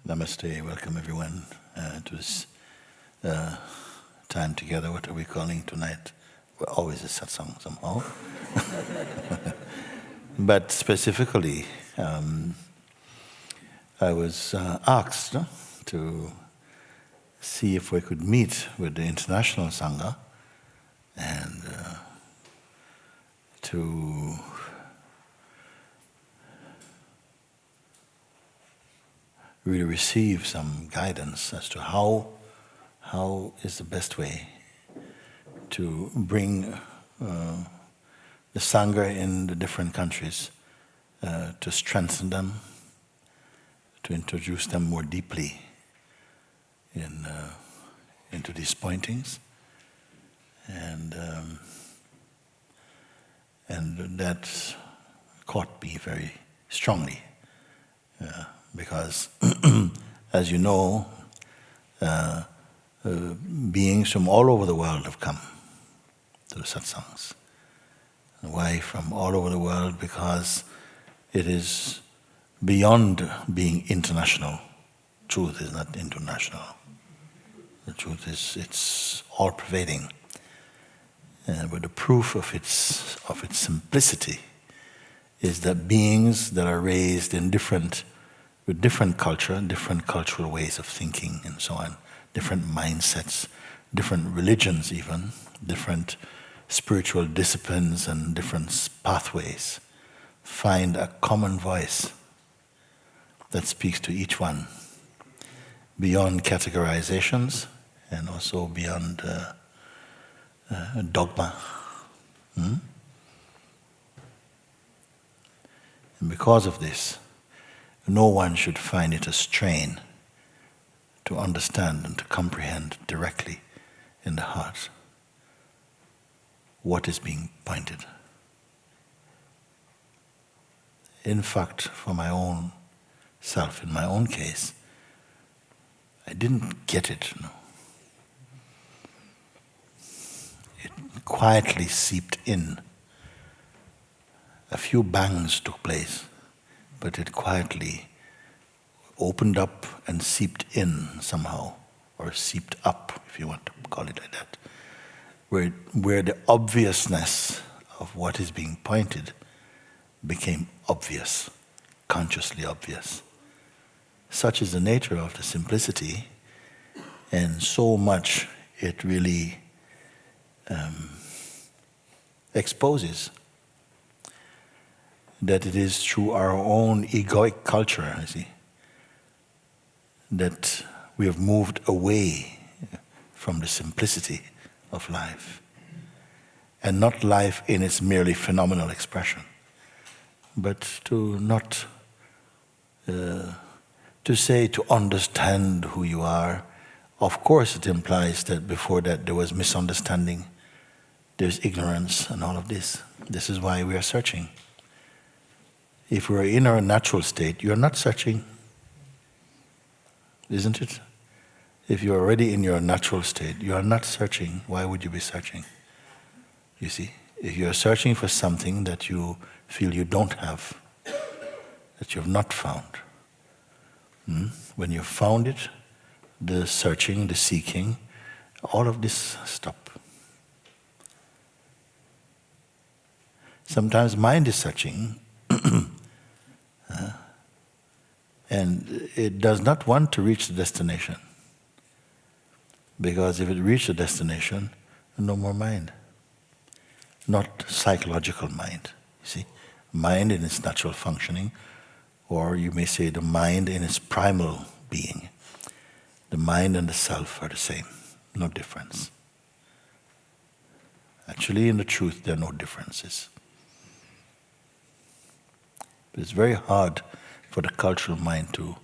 Namaste, welcome everyone to this time together. What are we calling tonight? We're always a satsang somehow. But specifically, I was asked to see if we could meet with the International Sangha and to really receive some guidance as to how is the best way to bring the Sangha in the different countries to strengthen them, to introduce them more deeply into these pointings, and that caught me very strongly. Because, as you know, beings from all over the world have come to the satsangs. Why from all over the world? Because it is beyond being international. Truth is not international. The truth is, it's all-pervading. But the proof of its simplicity is that beings that are raised in with different culture, different cultural ways of thinking and so on, different mindsets, different religions even, different spiritual disciplines and different pathways, find a common voice that speaks to each one, beyond categorizations and also beyond dogma. And because of this, no one should find it a strain to understand and to comprehend directly in the heart what is being pointed. In fact, for my own self, in my own case, I didn't get it. No. It quietly seeped in. A few bangs took place, but it quietly opened up and seeped in somehow, or seeped up, if you want to call it like that, where the obviousness of what is being pointed became obvious, consciously obvious. Such is the nature of the simplicity, and so much it really exposes that it is through our own egoic culture, I see, that we have moved away from the simplicity of life, and not life in its merely phenomenal expression, but to not to say, to understand who you are. Of course it implies that before that there was misunderstanding, there's ignorance and all of this. This is why we are searching. If we're in our natural state, you're not searching, isn't it? If you're already in your natural state, you are not searching. Why would you be searching? You see, if you're searching for something that you feel you don't have, that you have not found, when you found it, the searching, the seeking, all of this stop. Sometimes mind is searching, and it does not want to reach the destination. Because if it reached the destination, no more mind. Not psychological mind, you see. Mind in its natural functioning, or you may say the mind in its primal being. The mind and the self are the same, no difference. Actually, in the truth, there are no differences. But it's very hard for the cultural mind to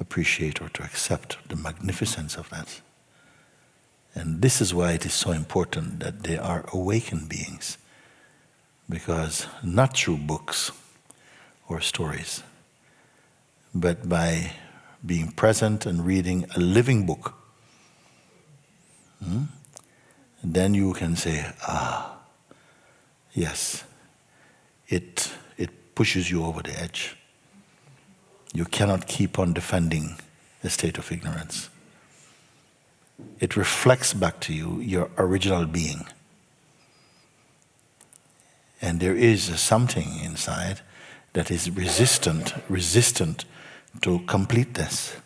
appreciate or to accept the magnificence of that. And this is why it is so important that they are awakened beings. Because not through books or stories, but by being present and reading a living book, then you can say, yes, it pushes you over the edge. You cannot keep on defending a state of ignorance. It reflects back to you your original being. And there is something inside that is resistant to completeness.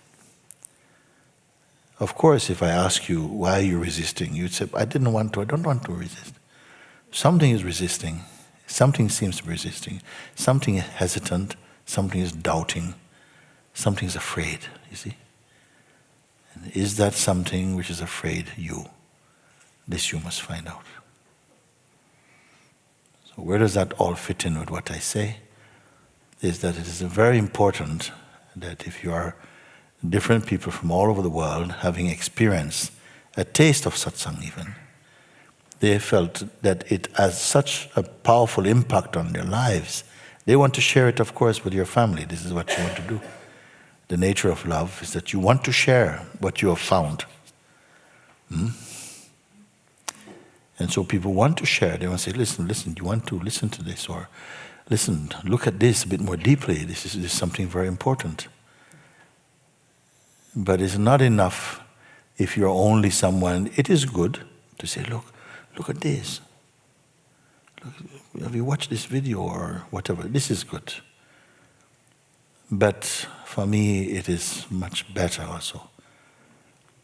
Of course, if I ask you, why are you resisting? You'd say, I don't want to resist. Something is resisting. Something seems to be resisting. Something is hesitant. Something is doubting. Something is afraid, you see? And is that something which is afraid you? This you must find out. So where does that all fit in with what I say? Is that it is very important that if you are different people from all over the world having experienced a taste of satsang even, they felt that it has such a powerful impact on their lives. They want to share it, of course, with your family. This is what you want to do. The nature of love is that you want to share what you have found. And so people want to share. They want to say, listen, you want to listen to this, or listen, look at this a bit more deeply. This is something very important. But it's not enough if you're only someone. It is good to say, look at this. Look, have you watched this video or whatever? This is good. But for me, it is much better also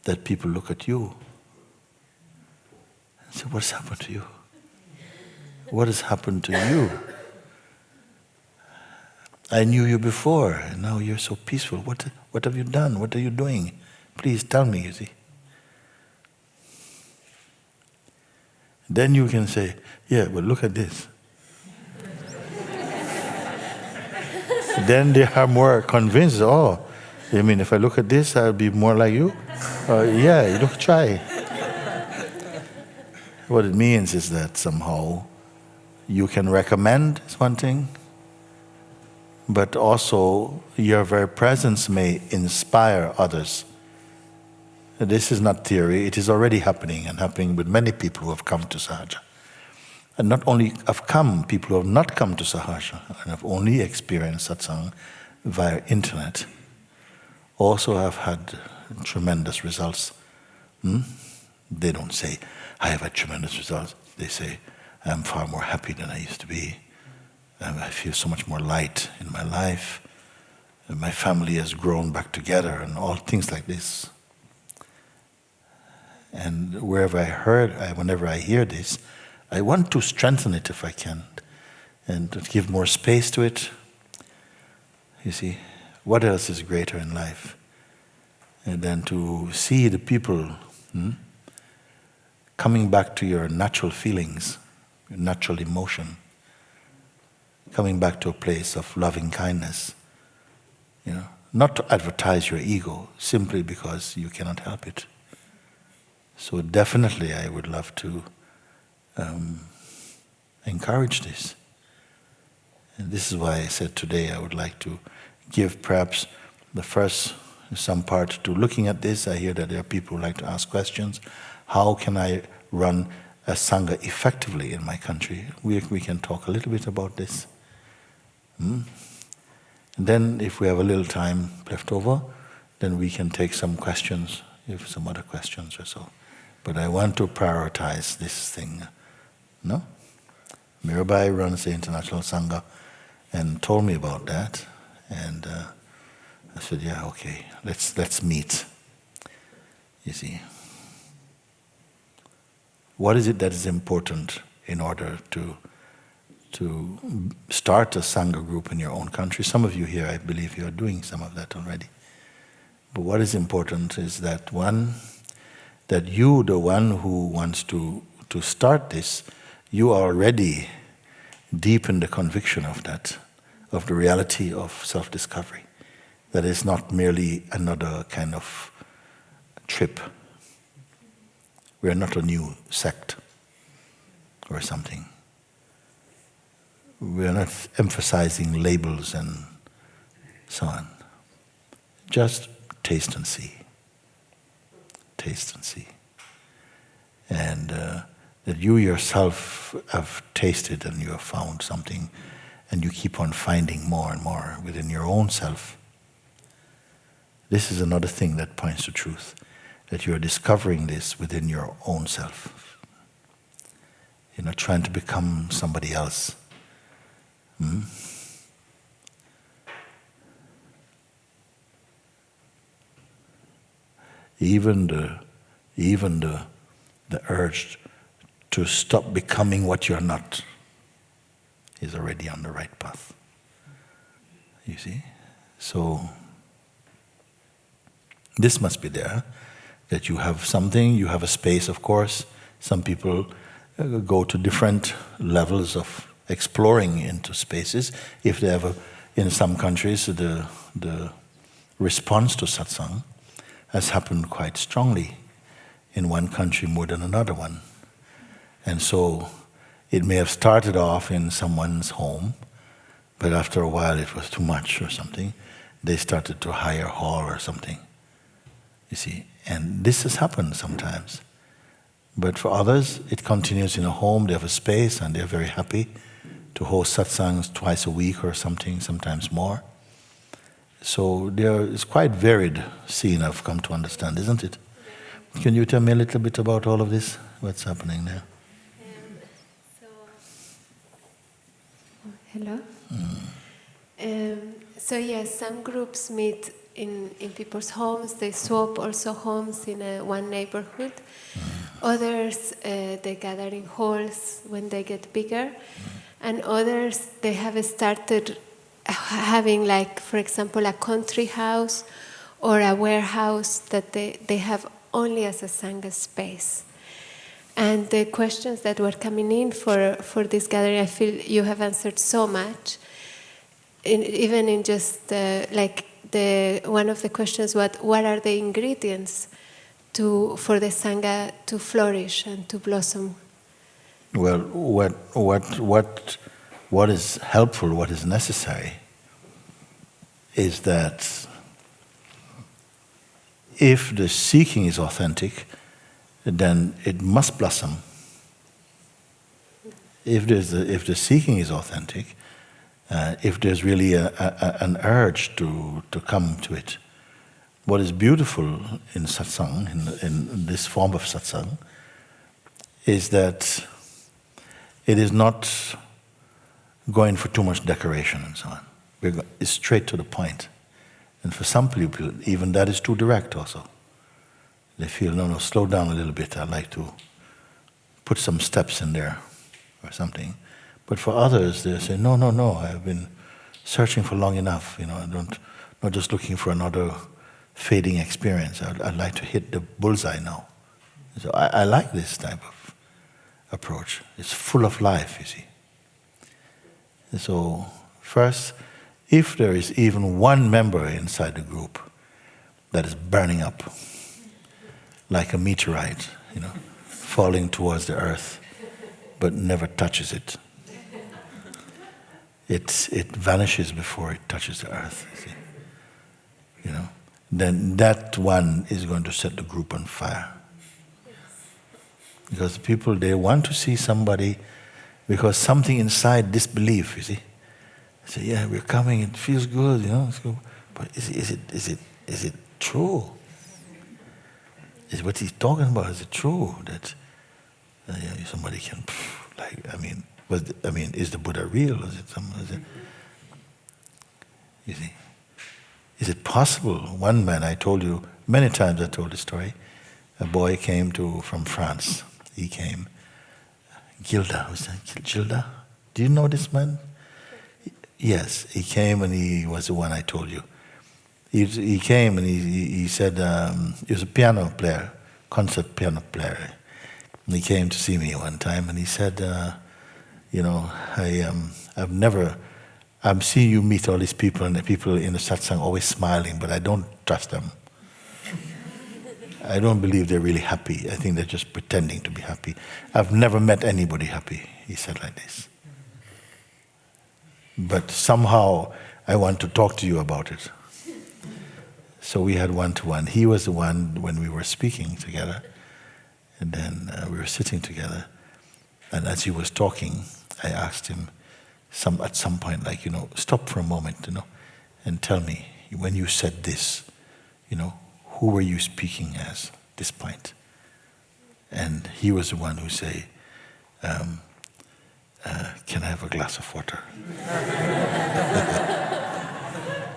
that people look at you and say, what's happened to you? What has happened to you? I knew you before, and now you're so peaceful. What have you done? What are you doing? Please tell me, you see. Then you can say, yeah, but look at this. Then they are more convinced, oh, you mean if I look at this, I'll be more like you? Yeah, look, try. What it means is that somehow you can recommend is one thing, but also your very presence may inspire others. This is not theory, it is already happening, and happening with many people who have come to Sahaja. And not only have come, people who have not come to Sahaja and have only experienced satsang via internet also have had tremendous results. They don't say, I have had tremendous results. They say, I'm far more happy than I used to be. I feel so much more light in my life. And my family has grown back together, and all things like this. And whenever I hear this, I want to strengthen it if I can, and to give more space to it. You see, what else is greater in life than to see the people coming back to your natural feelings, your natural emotion, coming back to a place of loving kindness. You know, not to advertise your ego, simply because you cannot help it. So definitely I would love to encourage this. And this is why I said today I would like to give perhaps some part to looking at this. I hear that there are people who like to ask questions. How can I run a Sangha effectively in my country? We can talk a little bit about this. And then if we have a little time left over, then we can take some questions, if some other questions or so. But I want to prioritize this thing. No? Mirabai runs the International Sangha and told me about that. And I said, yeah, okay, let's meet. You see. What is it that is important in order to start a Sangha group in your own country? Some of you here, I believe you are doing some of that already. But what is important is that that you, the one who wants to start this, you are already deep in the conviction of that, of the reality of self-discovery. That is not merely another kind of trip. We are not a new sect or something. We are not emphasizing labels and so on. Just taste and see. Taste and see. And that you yourself have tasted and you have found something, and you keep on finding more and more within your own self. This is another thing that points to truth, that you are discovering this within your own self. You're not trying to become somebody else. Even the urge to stop becoming what you're not is already on the right path. You see? So this must be there, that you have something, you have a space, of course. Some people go to different levels of exploring into spaces. If they have in some countries, the response to satsang has happened quite strongly in one country more than another one. And so it may have started off in someone's home, but after a while it was too much or something. They started to hire a hall or something. You see, and this has happened sometimes. But for others, it continues in a home, they have a space, and they're very happy to host satsangs twice a week or something, sometimes more. So there is quite varied scene I've come to understand, isn't it? Can you tell me a little bit about all of this? What's happening there? Hello? So yes, some groups meet in people's homes. They swap also homes in one neighborhood. Others, they gather in halls when they get bigger. And others, they have started having, like, for example, a country house or a warehouse that they have only as a Sangha space. And the questions that were coming in for this gathering, I feel you have answered so much. Even in just one of the questions, what are the ingredients for the Sangha to flourish and to blossom? Well, what is helpful, what is necessary, is that if the seeking is authentic, then it must blossom. If the seeking is authentic, if there's really an urge to come to it, what is beautiful in satsang, in this form of satsang, is that it is not going for too much decoration and so on. It's straight to the point. And for some people, even that is too direct also. They feel, no, slow down a little bit. I'd like to put some steps in there or something. But for others, they say, no, I've been searching for long enough. Not just looking for another fading experience. I'd like to hit the bullseye now. So I like this type of approach. It's full of life, you see. And so first, if there is even one member inside the group that is burning up, like a meteorite, falling towards the earth, but never touches it. It vanishes before it touches the earth, you see. Then that one is going to set the group on fire. Because people, they want to see somebody, because something inside disbelief, you see. They say, yeah, we're coming, it feels good, but is it true? Is what he's talking about, is it true that somebody can, is the Buddha real? You see, is it possible? One man, I told you, many times I told this story, a boy came from France. He came, Gilda, was that Gilda? Do you know this man? Yes, he came and he was the one I told you. He came and he said, he was a piano player, concert piano player. And he came to see me one time and he said, I'm seeing you meet all these people and the people in the satsang always smiling, but I don't trust them. I don't believe they're really happy. I think they're just pretending to be happy. I've never met anybody happy, he said like this. But somehow I want to talk to you about it. So we had one-to-one. He was the one when we were speaking together. And then we were sitting together. And as he was talking, I asked him at some point, stop for a moment, and tell me, when you said this, who were you speaking as at this point? And he was the one who say, can I have a glass of water?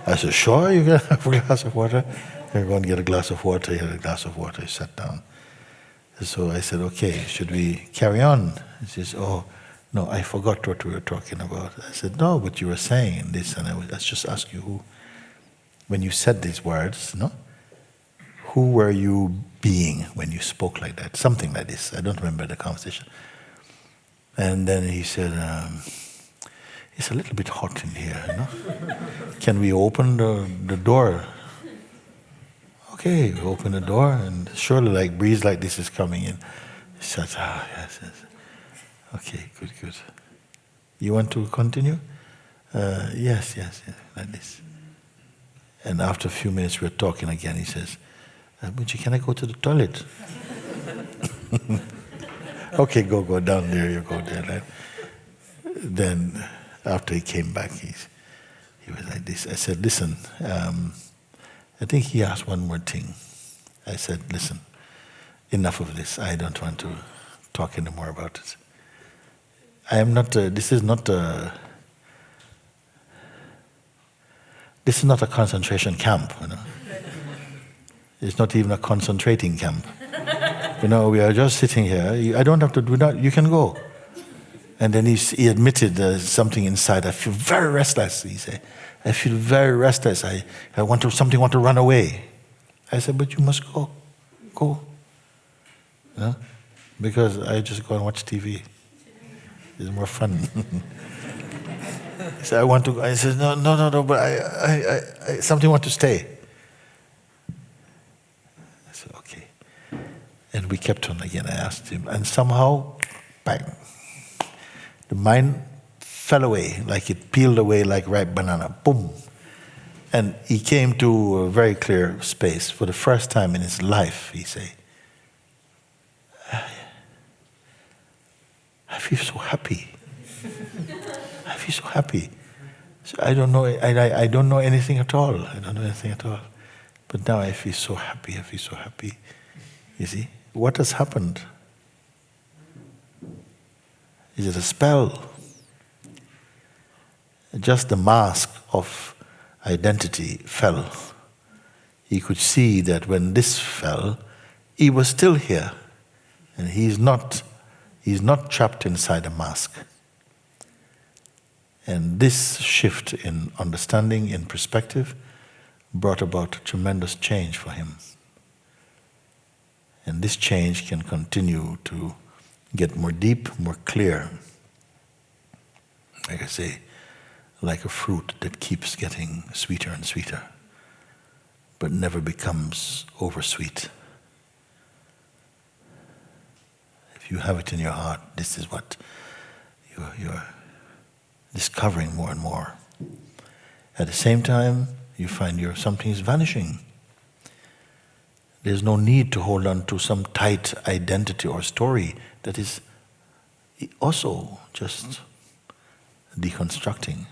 I said, sure, you can have a glass of water. You're going to get a glass of water. He had a glass of water. He sat down. So I said, okay, should we carry on? He says, oh, no, I forgot what we were talking about. I said, no, but you were saying this, and I just ask you who, when you said these words, who were you being when you spoke like that? Something like this. I don't remember the conversation. And then he said, it's a little bit hot in here, Can we open the door? Okay, we open the door, and surely breeze like this is coming in. He said, yes. Okay, good. You want to continue? Yes, like this. And after a few minutes, we're talking again. He says, Mooji, can I go to the toilet? Okay, go down there, you go there. Right? Then, after he came back, he was like this. I said, listen, I think he asked one more thing. I said, listen, enough of this. I don't want to talk anymore about it. I am not, this is not a concentration camp, It's not even a concentrating camp. We are just sitting here. I don't have to do that. You can go. And then he admitted something inside. I feel very restless, he said. I feel very restless. I want to run away. I said, but you must go. Go. Because I just go and watch TV. It's more fun. He said, I want to go. I said, no, but I something want to stay. I said, okay. And we kept on again. I asked him, and somehow, bang, the mind fell away, like it peeled away like ripe banana. Boom. And he came to a very clear space. For the first time in his life, he said, I feel so happy. I feel so happy. So I don't know. I don't know anything at all. But now I feel so happy. You see, what has happened? Is it a spell? Just the mask of identity fell. He could see that when this fell, he was still here, and he's not trapped inside a mask. And this shift in understanding, in perspective, brought about a tremendous change for him. And this change can continue to get more deep, more clear. Like I say, like a fruit that keeps getting sweeter and sweeter, but never becomes oversweet. If you have it in your heart, this is what you're discovering more and more. At the same time, you find something is vanishing. There's no need to hold on to some tight identity or story that is also just deconstructing.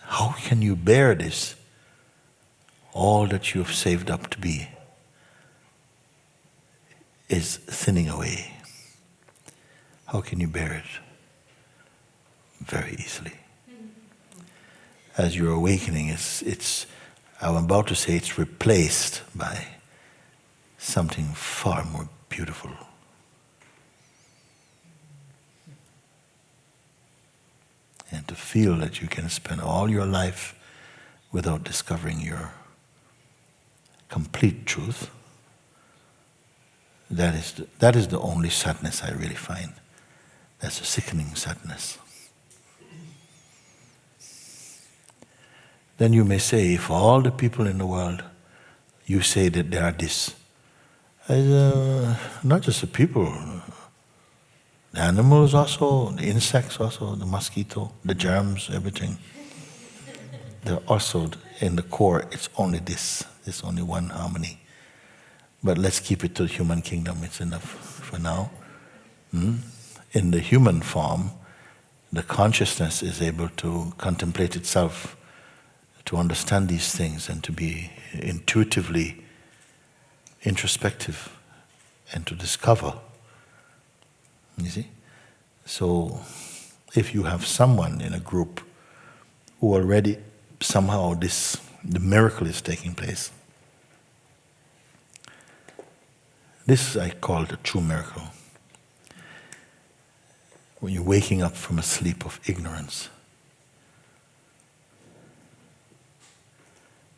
How can you bear this? All that you have saved up to be is thinning away. How can you bear it? Very easily. As you're awakening, I'm about to say it's replaced by something far more beautiful. And to feel that you can spend all your life without discovering your complete truth, that is the only sadness I really find. That's a sickening sadness. Then you may say, if all the people in the world, you say that they are this. Not just the people, the animals also, the insects also, the mosquito, the germs, everything. They're also, in the core, it's only this. It's only one harmony. But let's keep it to the human kingdom, it's enough for now. In the human form, the consciousness is able to contemplate itself to understand these things and to be intuitively introspective and to discover. You see? So, if you have someone in a group who already somehow the miracle is taking place, this I call the true miracle. When you're waking up from a sleep of ignorance,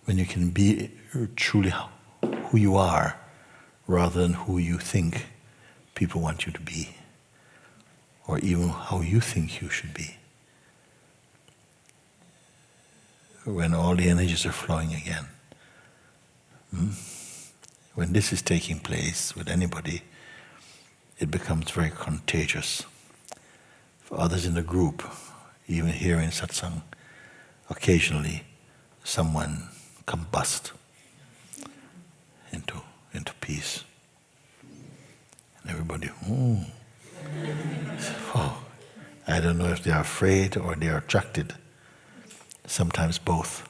when you can be truly who you are rather than who you think people want you to be, or even how you think you should be. When all the energies are flowing again. When this is taking place with anybody, it becomes very contagious. For others in the group, even here in Satsang, occasionally someone combust into peace. And everybody, oh, I don't know if they are afraid or they are attracted. Sometimes both.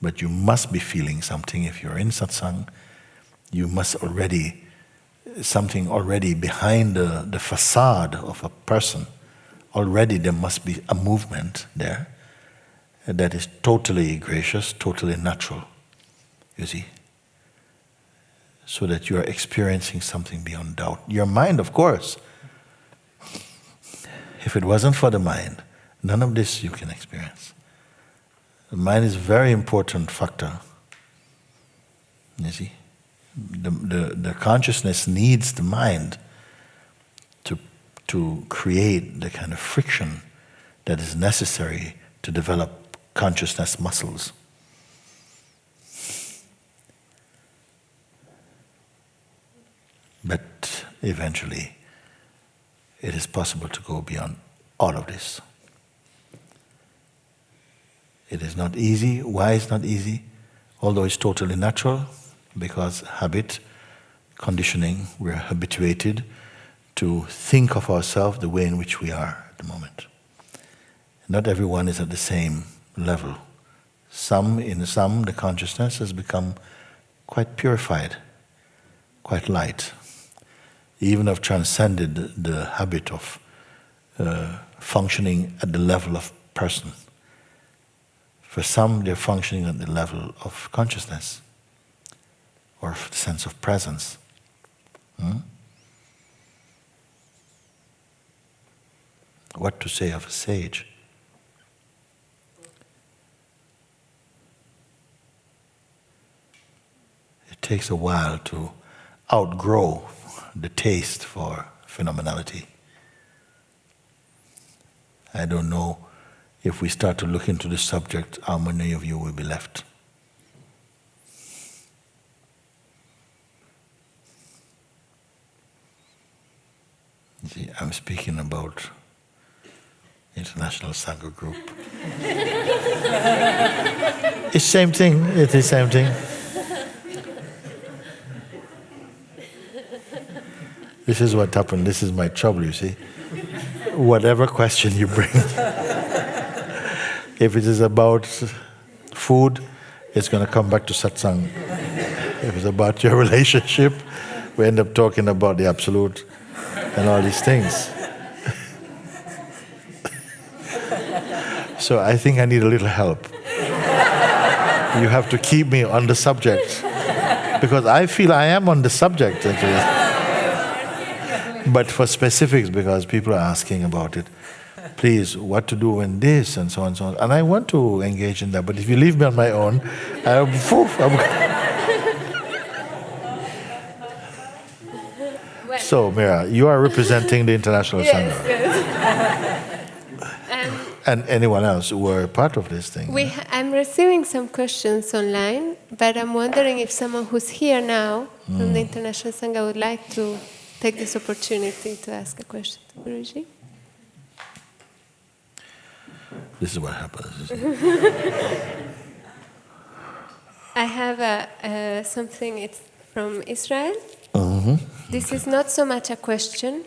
But you must be feeling something. If you're in Satsang, you must something already behind the facade of a person. Already there must be a movement there that is totally gracious, totally natural, you see? So that you are experiencing something beyond doubt. Your mind, of course. If it wasn't for the mind, none of this you can experience. The mind is a very important factor. You see? The consciousness needs the mind to create the kind of friction that is necessary to develop consciousness muscles. But eventually, it is possible to go beyond all of this. It is not easy. Why it's not easy? Although it's totally natural, because habit, conditioning, we're habituated to think of ourselves the way in which we are at the moment. Not everyone is at the same level. In some, the consciousness has become quite purified, quite light. Even have transcended the habit of functioning at the level of person. For some, they're functioning at the level of consciousness or the sense of presence. What to say of a sage? It takes a while to outgrow the taste for phenomenality. I don't know if we start to look into the subject, how many of you will be left? You see, I'm speaking about International Sangha group. It's same thing. It is same thing. This is what happened. This is my trouble, you see. Whatever question you bring, if it is about food, it's going to come back to Satsang. If it's about your relationship, we end up talking about the Absolute and all these things. So I think I need a little help. You have to keep me on the subject, because I feel I am on the subject actually. But for specifics, because people are asking about it, please, what to do when this, and so on and so on. And I want to engage in that, but if you leave me on my own, So, Mira, you are representing the International Sangha. Yes. And anyone else who are part of this thing. I'm receiving some questions online, but I'm wondering if someone who's here now from the International Sangha would like to take this opportunity to ask a question to Guruji. This is what happens. I have something, it's from Israel. Mm-hmm. This is not so much a question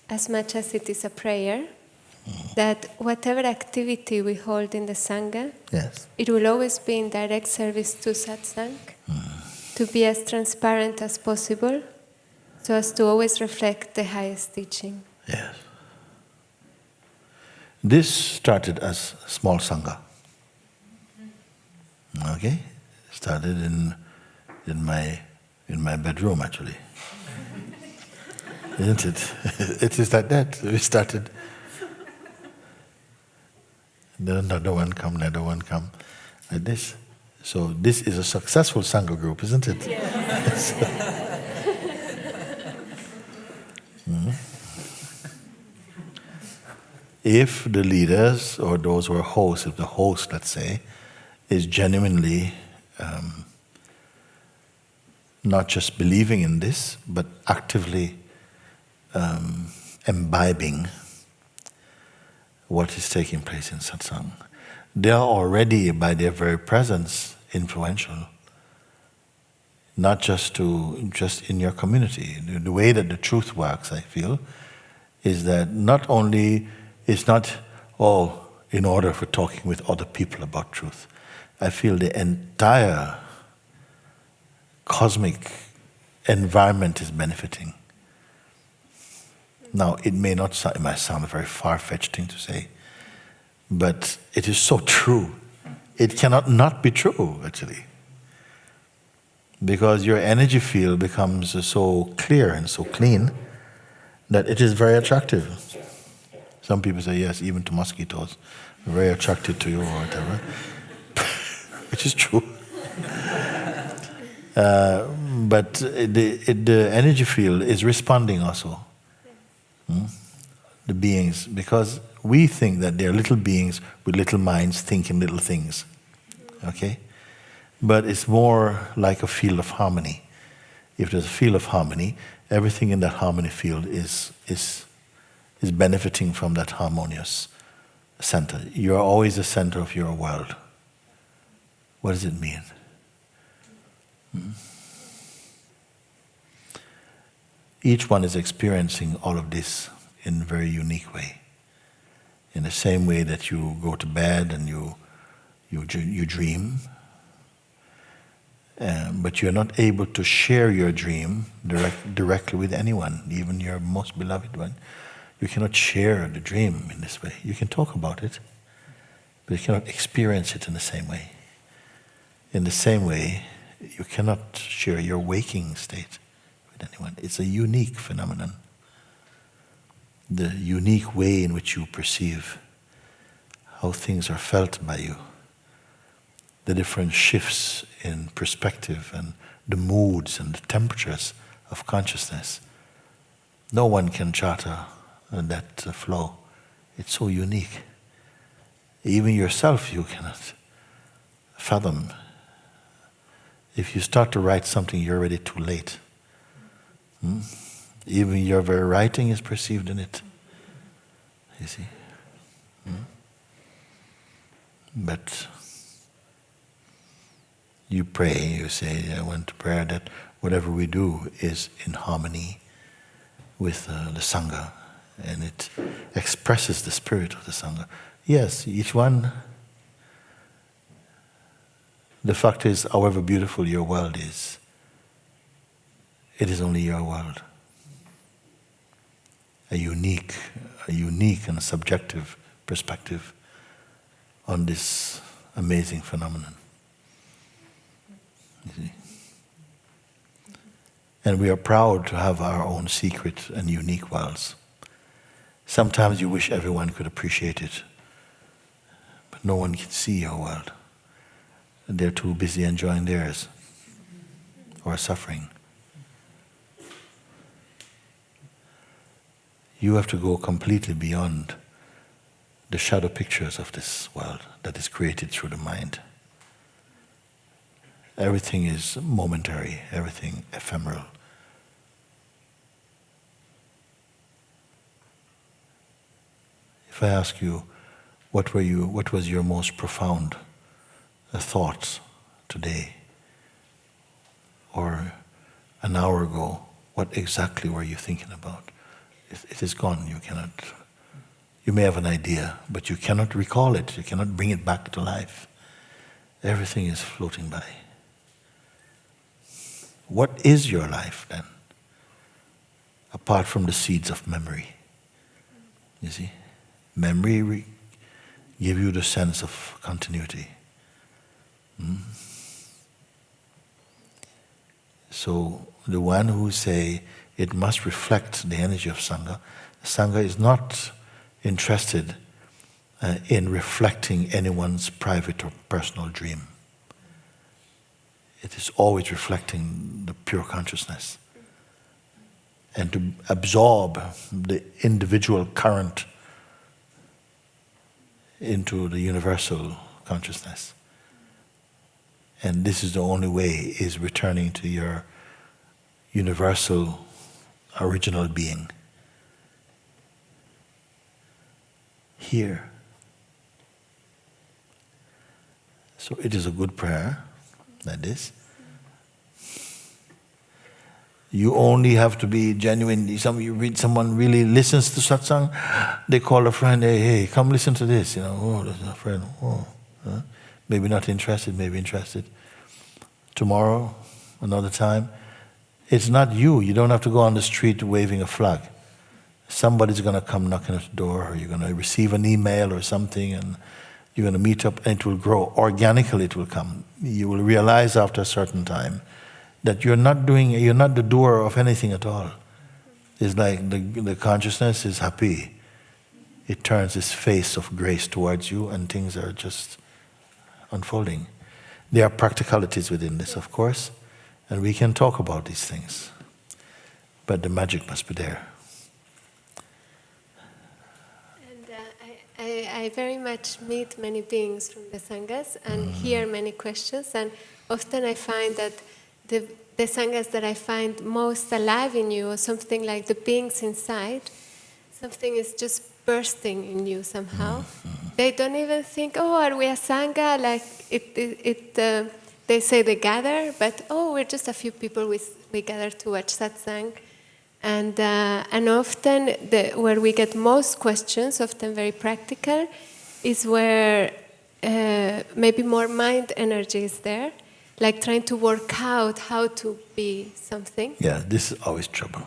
as much as it is a prayer. that whatever activity we hold in the Sangha, Yes. it will always be in direct service to Satsang, to be as transparent as possible, so as to always reflect the highest teaching. Yes. This started as a small Sangha. Okay? Started in my bedroom, actually. Isn't it? It is like that. We started. Then another one come, like this. So this is a successful Sangha group, isn't it? Yes. If the leaders or those who are hosts, if the host, let's say, is genuinely not just believing in this, but actively imbibing what is taking place in satsang, they are already, by their very presence, influential. Not just in your community. The way that the truth works, I feel, is that not only it's not all in order for talking with other people about truth. I feel the entire cosmic environment is benefiting. Now, it might sound a very far-fetched thing to say, but it is so true. It cannot not be true, actually. Because your energy field becomes so clear and so clean that it is very attractive. Some people say, yes, even to mosquitoes, very attracted to you or whatever, which is true. But the energy field is responding also. The beings, because we think that they're little beings with little minds thinking little things. Okay? But it's more like a field of harmony. If there's a field of harmony, everything in that harmony field is benefiting from that harmonious center. You're always the center of your world. What does it mean? Each one is experiencing all of this in a very unique way. In the same way that you go to bed and you dream, but you're not able to share your dream directly with anyone, even your most beloved one. You cannot share the dream in this way. You can talk about it, but you cannot experience it in the same way. In the same way, you cannot share your waking state with anyone. It's a unique phenomenon. The unique way in which you perceive how things are felt by you, the different shifts in perspective and the moods and the temperatures of consciousness. No one can charter that flow. It's so unique. Even yourself you cannot fathom. If you start to write something, you're already too late. Even your very writing is perceived in it. You see? But you pray, you say, I want to pray that whatever we do is in harmony with the Sangha, and it expresses the spirit of the Sangha. Yes, each one, the fact is, however beautiful your world is, it is only your world. A unique and subjective perspective on this amazing phenomenon. You see? And we are proud to have our own secret and unique worlds. Sometimes you wish everyone could appreciate it, but no one can see your world. They're too busy enjoying theirs or suffering. You have to go completely beyond the shadow pictures of this world that is created through the mind. Everything is momentary, everything ephemeral. If I ask you, what was your most profound thoughts today? Or an hour ago, what exactly were you thinking about? It is gone. You may have an idea, but you cannot recall it. You cannot bring it back to life. Everything is floating by. What is your life then? Apart from the seeds of memory. You see? Memory give you the sense of continuity. So the one who say it must reflect the energy of Sangha, Sangha is not interested in reflecting anyone's private or personal dream. It is always reflecting the pure consciousness. And to absorb the individual current into the universal consciousness. And this is the only way, is returning to your universal original being. Here. So it is a good prayer, like this. You only have to be genuine. You read, someone really listens to satsang, they call a friend, hey, come listen to this. Oh, there's a friend. Oh, maybe not interested, maybe interested. Tomorrow, another time. It's not you. You don't have to go on the street waving a flag. Somebody's going to come knocking at the door, or you're going to receive an email or something, and you're going to meet up, and it will grow. Organically it will come. You will realize after a certain time that you're not the doer of anything at all. It's like the consciousness is happy. It turns its face of grace towards you, and things are just unfolding. There are practicalities within this, of course, and we can talk about these things. But the magic must be there. And I very much meet many beings from the Sanghas and hear many questions, and often I find that the Sanghas that I find most alive in you, or something like the beings inside, something is just bursting in you somehow. They don't even think, oh, are we a Sangha? Like they say they gather, but oh, we're just a few people, we gather to watch Satsang. And often where we get most questions, often very practical, is where maybe more mind energy is there, like trying to work out how to be something. Yeah, this is always trouble.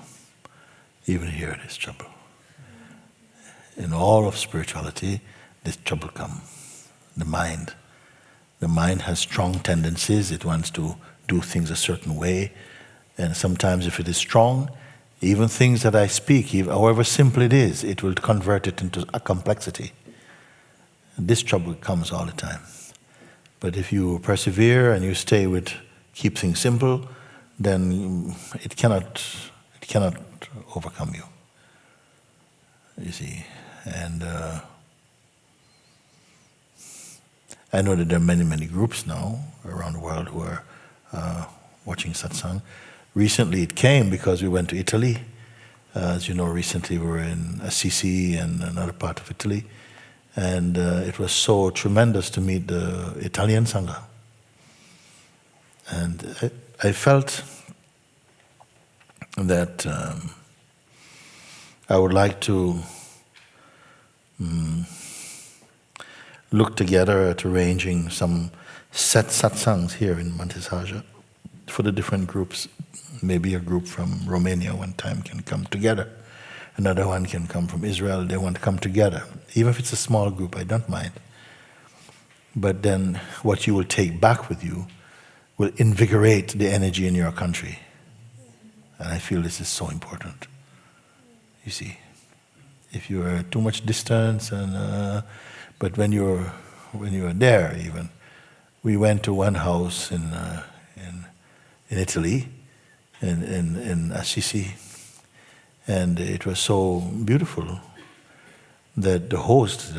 Even here it is trouble. In all of spirituality, this trouble comes. The mind. The mind has strong tendencies. It wants to do things a certain way. And sometimes if it is strong, even things that I speak, however simple it is, it will convert it into a complexity. And this trouble comes all the time. But if you persevere and you keep things simple, then it cannot overcome you. You see, and I know that there are many groups now around the world who are watching satsang. Recently it came because we went to Italy. As you know, recently we were in Assisi and another part of Italy. And it was so tremendous to meet the Italian Sangha. And I felt that I would like to look together at arranging some satsangs here in Mantisaja for the different groups. Maybe a group from Romania one time can come together. Another one can come from Israel. They want to come together. Even if it's a small group, I don't mind. But then what you will take back with you will invigorate the energy in your country. And I feel this is so important. You see, if you are too much distance, but when you're there, even we went to one house in Italy, in Assisi, and it was so beautiful that the host,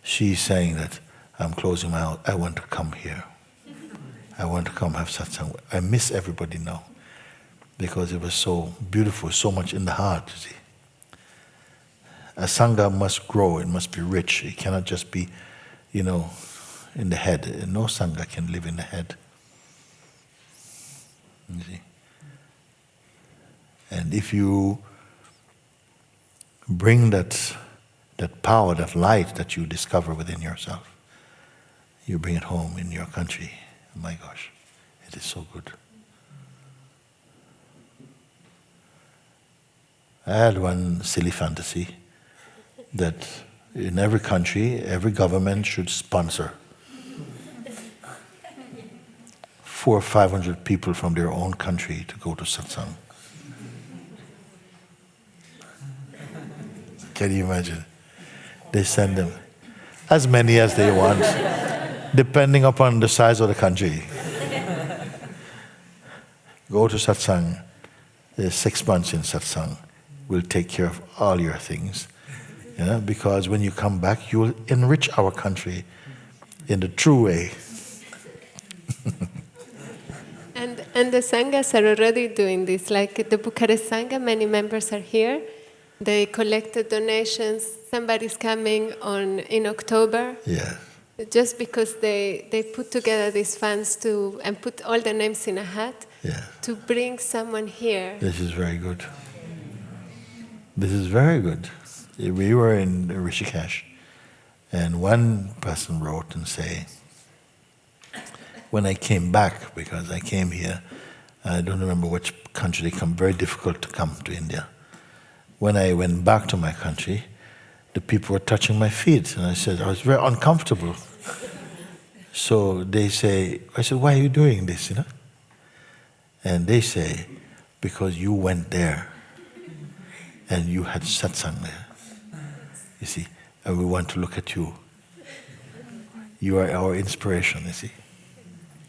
she's saying that I'm closing my eyes. I want to come here. I want to come have satsang. I miss everybody now because it was so beautiful, so much in the heart. You see, a sangha must grow. It must be rich. It cannot just be, in the head. No sangha can live in the head. You see, and if you bring that that power, that light that you discover within yourself. You bring it home in your country. My gosh, it is so good. I had one silly fantasy that in every country, every government should sponsor 400 or 500 people from their own country to go to satsang. Can you imagine? They send them as many as they want, depending upon the size of the country. Go to satsang. There's 6 months in satsang. We'll take care of all your things. Because when you come back, you will enrich our country in the true way. And the Sanghas are already doing this. Like the Bucharest Sangha, many members are here. They collected donations. Somebody's coming in October. Yeah. Just because they put together these funds and put all the names in a hat to bring someone here. This is very good. This is very good. We were in Rishikesh, and one person wrote and say, when I came back, because I came here, I don't remember which country they come, very difficult to come to India. When I went back to my country, the people were touching my feet, and I said, I was very uncomfortable. So they say, I said, why are you doing this, And they say, because you went there, and you had satsang there. You see, and we want to look at you. You are our inspiration, you see.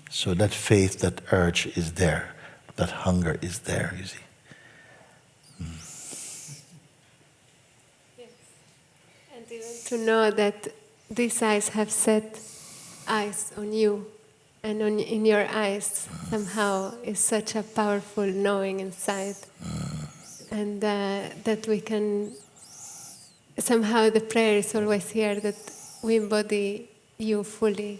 So that faith, that urge is there. That hunger is there, you see. Yes. And even to know that these eyes have set eyes on you, and in your eyes somehow is such a powerful knowing inside. And that we can, somehow the prayer is always here, that we embody you fully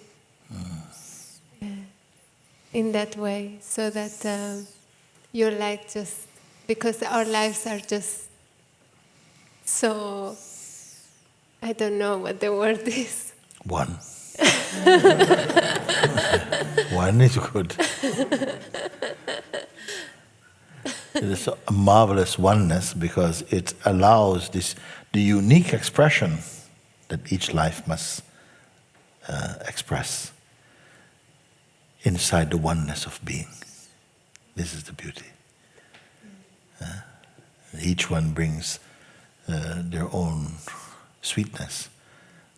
in that way, so that your light just, because our lives are just so, I don't know what the word is. One. One is good. It is a marvelous oneness because it allows the unique expression that each life must express inside the oneness of being. This is the beauty. Each one brings their own sweetness,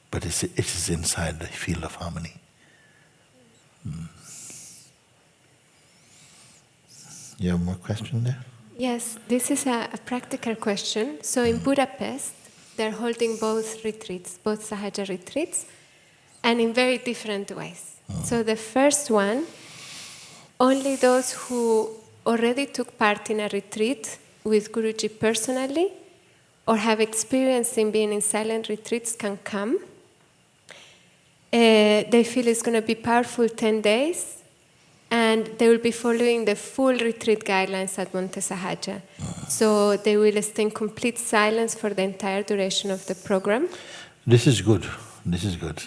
but it is inside the field of harmony. You have more question there? Yes, this is a practical question. So in Budapest, they're holding both retreats, both Sahaja retreats, and in very different ways. So the first one, only those who already took part in a retreat with Guruji personally or have experience in being in silent retreats can come. They feel it's going to be powerful 10 days. And they will be following the full retreat guidelines at Monte Sahaja. So they will stay in complete silence for the entire duration of the program. This is good. This is good.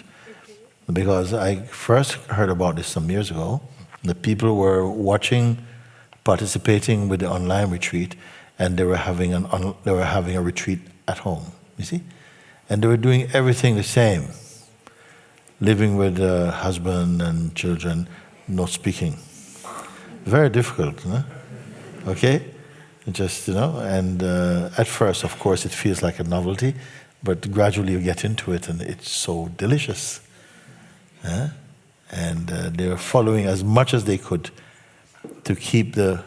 Because I first heard about this some years ago. The people were watching, participating with the online retreat, and they were having a retreat at home, you see? And they were doing everything the same. Living with husband and children, no speaking. Very difficult, huh? Okay? Just, and at first, of course, it feels like a novelty, but gradually you get into it and it's so delicious. Huh? And they were following as much as they could to keep the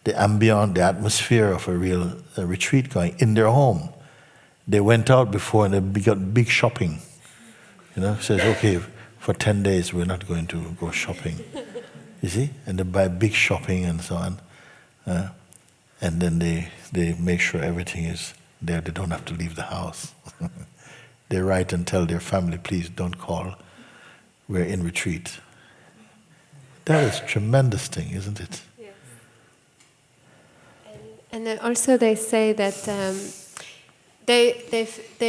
ambient, the atmosphere of a real retreat going in their home. They went out before and they got big shopping. Says, okay, for 10 days we're not going to go shopping. You see? And they buy big shopping and so on. And then they make sure everything is there. They don't have to leave the house. They write and tell their family, please don't call. We're in retreat. That is a tremendous thing, isn't it? Yes. And then also they say that they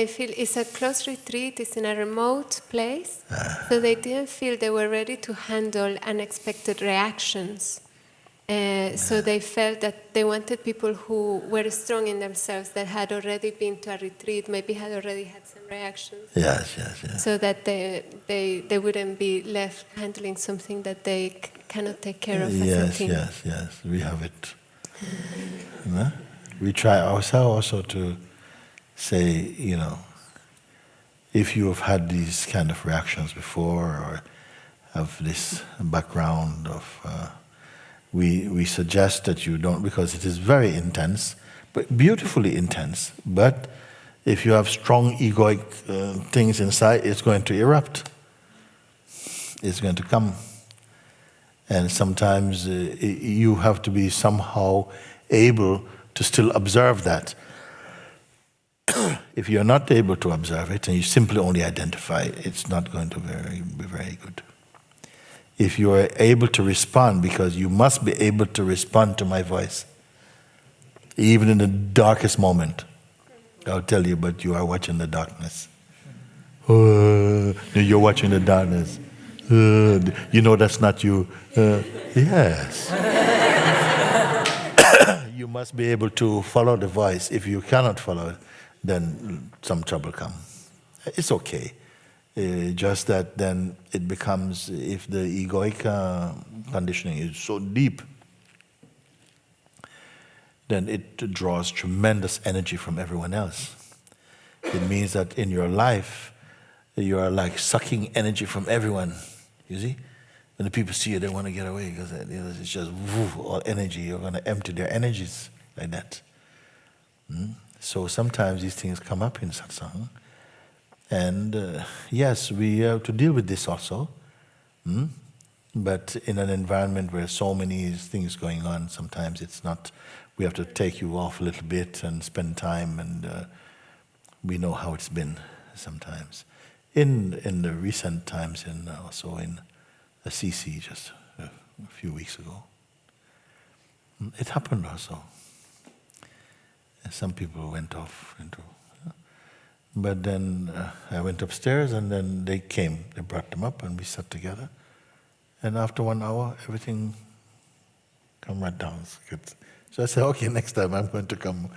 feel it's a close retreat, it's in a remote place, so they didn't feel they were ready to handle unexpected reactions. So they felt that they wanted people who were strong in themselves, that had already been to a retreat, maybe had already had some reactions. Yes. So that they wouldn't be left handling something that they cannot take care of as a team. Yes. We have it. No? We try ourselves also to say, if you have had these kind of reactions before or have this background of, we suggest that you don't, because it is very intense, but beautifully intense. But if you have strong egoic things inside, it's going to erupt. It's going to come. And sometimes you have to be somehow able to still observe that. If you're not able to observe it and you simply only identify, it's not going to be very good. If you are able to respond, because you must be able to respond to my voice, even in the darkest moment. I'll tell you, but you are watching the darkness. You're watching the darkness. That's not you. Yes. You must be able to follow the voice. If you cannot follow it, then some trouble comes. It's okay. Just that then it becomes, if the egoic conditioning is so deep, then it draws tremendous energy from everyone else. It means that in your life, you are like sucking energy from everyone. You see? When the people see you, they want to get away because it's just all energy. You're going to empty their energies like that. So sometimes these things come up in satsang. And yes, we have to deal with this also. But in an environment where so many things going on, sometimes it's not, we have to take you off a little bit and spend time, and we know how it's been sometimes. In the recent times, also in a CC just a few weeks ago, it happened also. And some people went off into... But then I went upstairs, and then they came. They brought them up, and we sat together. And after 1 hour, everything come right down. So I said, okay, next time I'm going to come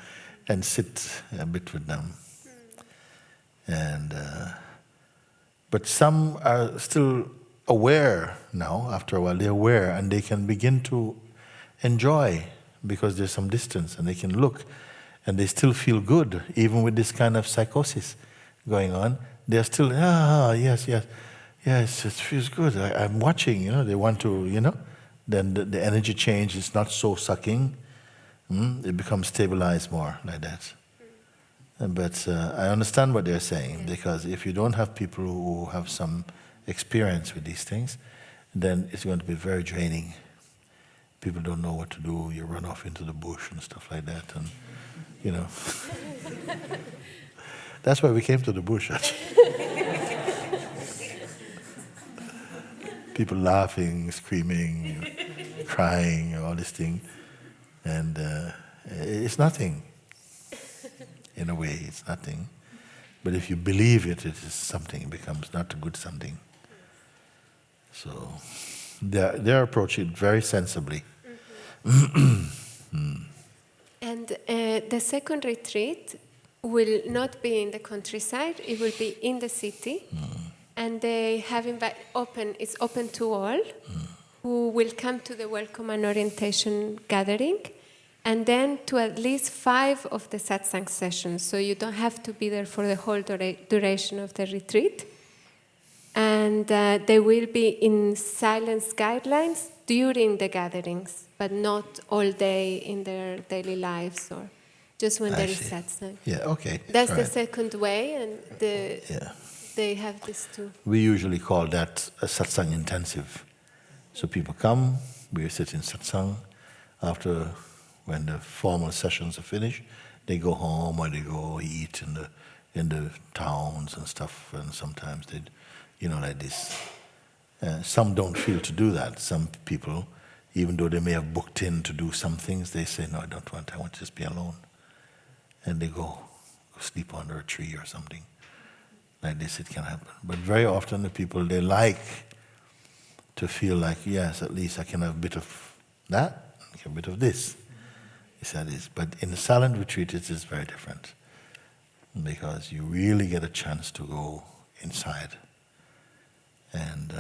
and sit a bit with them. And but some are still aware now. After a while, they're aware, and they can begin to enjoy because there's some distance, and they can look. And they still feel good, even with this kind of psychosis going on. They're still, yes, it feels good. I'm watching, they want to, then the energy change is not so sucking. It becomes stabilized more like that. But I understand what they're saying, because if you don't have people who have some experience with these things, then it's going to be very draining. People don't know what to do. You run off into the bush and stuff like that. And that's why we came to the bush, actually. People laughing, screaming, crying, all this thing. And it's nothing. In a way, it's nothing. But if you believe it is something, it becomes not a good something. So they're approaching it very sensibly. And the second retreat will not be in the countryside, it will be in the city. And they have it's open to all who will come to the welcome and orientation gathering, and then to at least 5 of the satsang sessions. So you don't have to be there for the whole duration of the retreat. And they will be in silence guidelines during the gatherings, but not all day in their daily lives, or just when there is satsang. Yeah, okay. That's the second way, and they have this too. We usually call that a satsang intensive. So people come, we sit in satsang. After, when the formal sessions are finished, they go home or they go eat in the towns and stuff, and sometimes they, like this. Some don't feel to do that. Some people, even though they may have booked in to do some things, they say, no, I don't want, I want to just be alone. And they go, sleep under a tree or something. Like this, it can happen. But very often the people, they like to feel like, yes, at least I can have a bit of that, a bit of this. He said this. But in the silent retreat, it is very different. Because you really get a chance to go inside and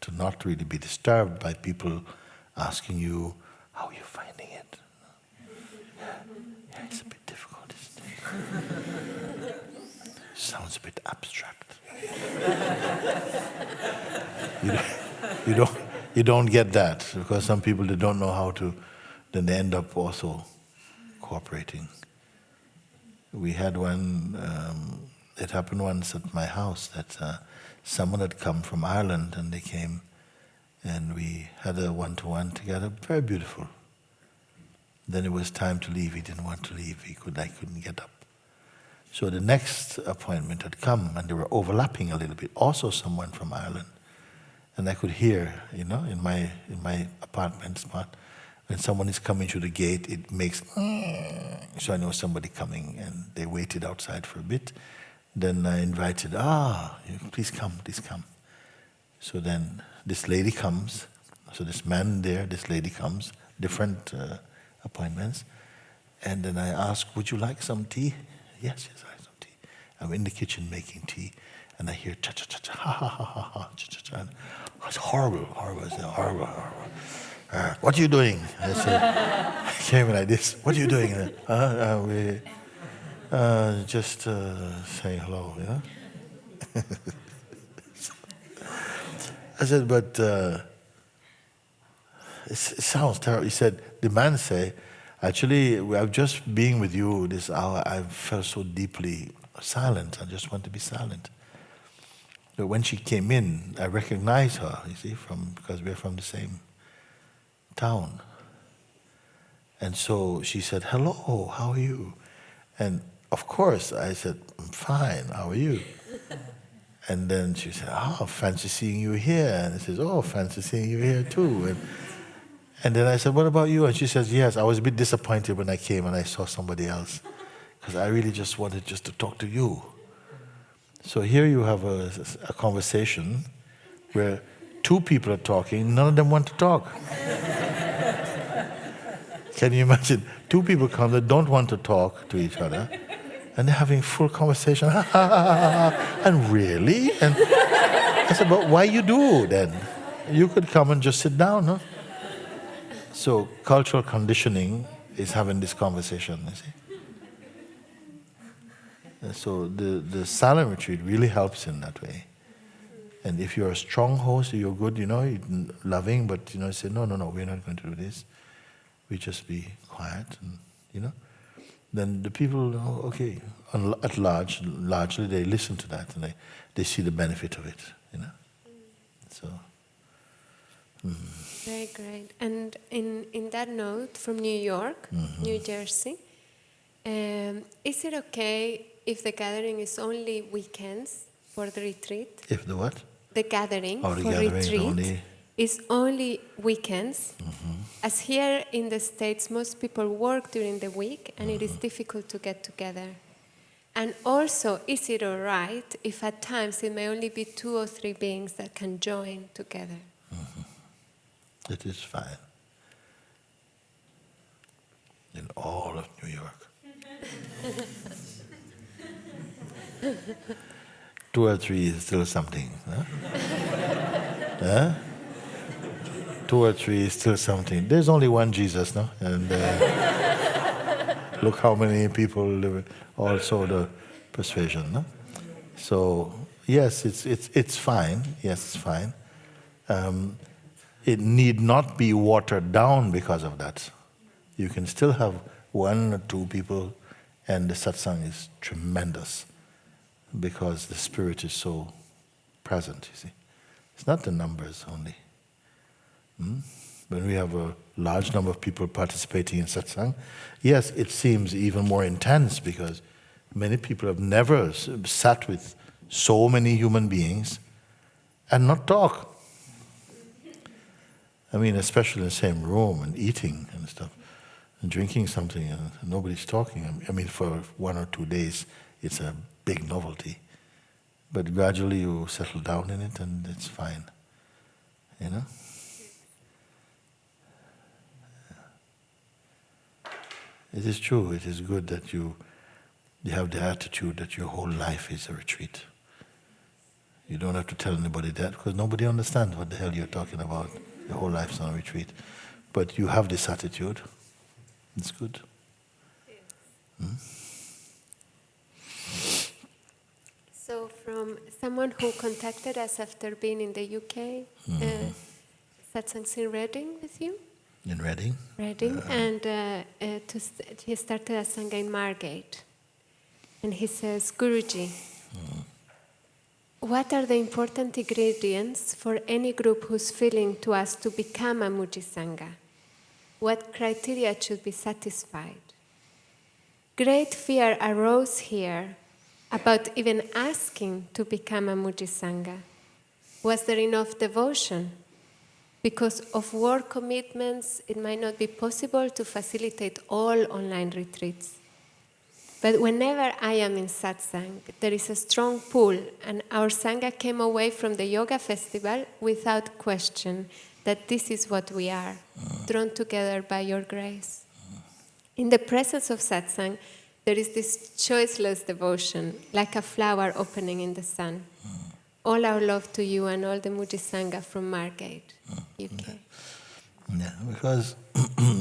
to not really be disturbed by people asking you, how are you finding it? Yeah, it's a bit difficult, isn't it? Sounds a bit abstract. You don't get that, because some people, they don't know how to, then they end up also cooperating. We had one, it happened once at my house that someone had come from Ireland, and they came and we had a one-to-one together, very beautiful. Then it was time to leave. He didn't want to leave. I couldn't get up. So the next appointment had come, and they were overlapping a little bit. Also someone from Ireland. And I could hear, in my apartment spot, when someone is coming through the gate, it makes, so I know somebody coming, and they waited outside for a bit. Then I invited, please come, please come. So then this lady comes, so this man there, this lady comes, different appointments. And then I ask, would you like some tea? Yes, I like some tea. I'm in the kitchen making tea, and I hear cha-cha-cha-cha, ha-ha-ha-ha-ha, cha-cha-cha. It's horrible. I said, horrible. What are you doing? I said, I came like this. What are you doing? We just saying hello, I said, but it sounds terrible. He said, the man say, actually, I'm just being with you this hour. I felt so deeply silent. I just want to be silent. But when she came in, I recognized her, you see, because we're from the same town. And so she said, hello, how are you? And of course, I said, I'm fine, how are you? And then she said, fancy seeing you here. And I said, fancy seeing you here too. And then I said, what about you? And she says, yes, I was a bit disappointed when I came and I saw somebody else, because I really just wanted just to talk to you. So here you have a conversation where two people are talking, none of them want to talk. Can you imagine? Two people come that don't want to talk to each other, and they're having full conversation. And really? And I said, but why you do then? You could come and just sit down, no? So cultural conditioning is having this conversation, you see. And so the silent retreat really helps in that way. And if you're a strong host, you're good, you're loving, but say, no, we're not going to do this. We just be quiet, and then the people, okay, at largely they listen to that, and they see the benefit of it, So. Very great. And in that note, from New York, New Jersey, is it okay if the gathering is only weekends for the retreat? If the what? The gathering for retreat only... is only weekends. As here in the States, most people work during the week, and it is difficult to get together. And also, is it all right if at times it may only be 2 or 3 beings that can join together? It is fine. In all of New York. 2 or 3 is still something. Huh? 2 or 3 is still something. There's only one Jesus, no? And look how many people live. Also the persuasion, no? So yes, it's fine. Yes, it's fine. It need not be watered down because of that. You can still have 1 or 2 people, and the satsang is tremendous because the spirit is so present, you see. It's not the numbers only. When we have a large number of people participating in satsang, yes, it seems even more intense because many people have never sat with so many human beings and not talk. I mean, especially in the same room and eating and stuff. drinking something and nobody's talking. I mean, for 1 or 2 days, it's a big novelty. But gradually you settle down in it and it's fine. You know? It is true, it is good that you have the attitude that your whole life is a retreat. You don't have to tell anybody that because nobody understands what the hell you're talking about. Your whole life's on a retreat. But you have this attitude. It's good. Hmm? So from someone who contacted us after being in the UK, Satsang's in Reading with you? In Reading? Reading, and he started a Sangha in Margate. And he says, Guruji, what are the important ingredients for any group who's feeling to us to become a Mooji Sangha? What criteria should be satisfied? Great fear arose here about even asking to become a Mooji Sangha. Was there enough devotion? Because of work commitments, it might not be possible to facilitate all online retreats. But whenever I am in Satsang, there is a strong pull, and our Sangha came away from the yoga festival without question that this is what we are, drawn together by your grace. In the presence of Satsang, there is this choiceless devotion, like a flower opening in the sun. All our love to you and all the Mooji Sangha from Margate, UK. Yeah, because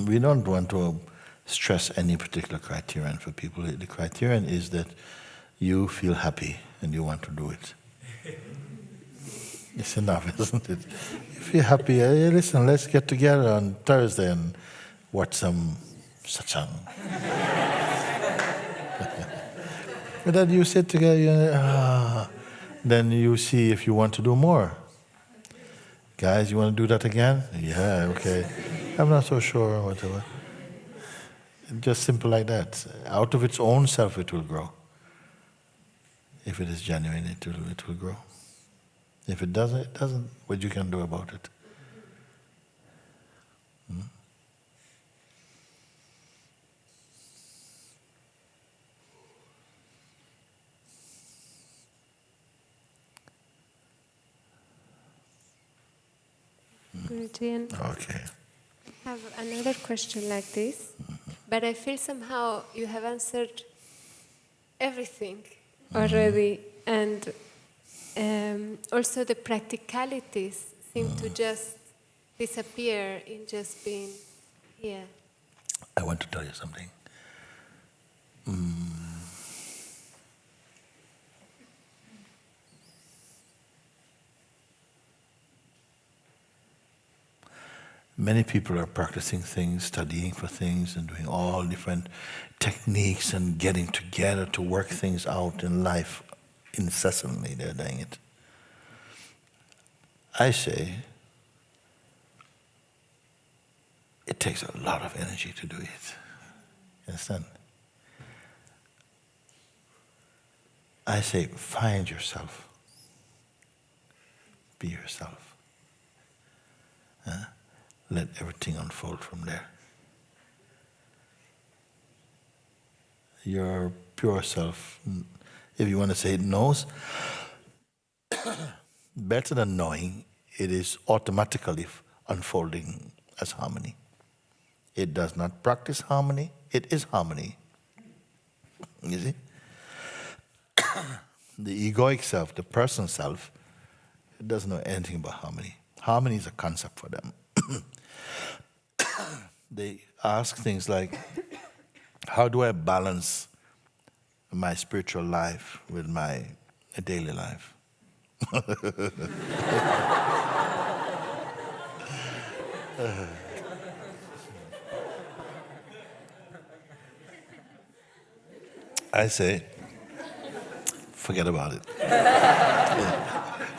we don't want to stress any particular criterion for people. The criterion is that you feel happy and you want to do it. It's enough, isn't it? If you're happy, hey, listen, let's get together on Thursday and watch some Satsang. But then you sit together, then you see if you want to do more. Guys, you want to do that again? Yeah, okay. I'm not so sure, whatever. Just simple like that. Out of its own self it will grow. If it is genuine, it will grow. If it doesn't, it doesn't. What you can do about it? Guruji, Okay. I have another question like this, but I feel somehow you have answered everything already, and also the practicalities seem to just disappear in just being here. I want to tell you something. Many people are practicing things, studying for things, and doing all different techniques and getting together to work things out in life. Incessantly, they're doing it. I say, it takes a lot of energy to do it. You understand? I say, find yourself. Be yourself. Let everything unfold from there. Your pure self, if you want to say it, knows. Better than knowing, it is automatically unfolding as harmony. It does not practice harmony, it is harmony. You see? The egoic self, the person self, it doesn't know anything about harmony. Harmony is a concept for them. They ask things like, how do I balance my spiritual life with my daily life? I say, forget about it.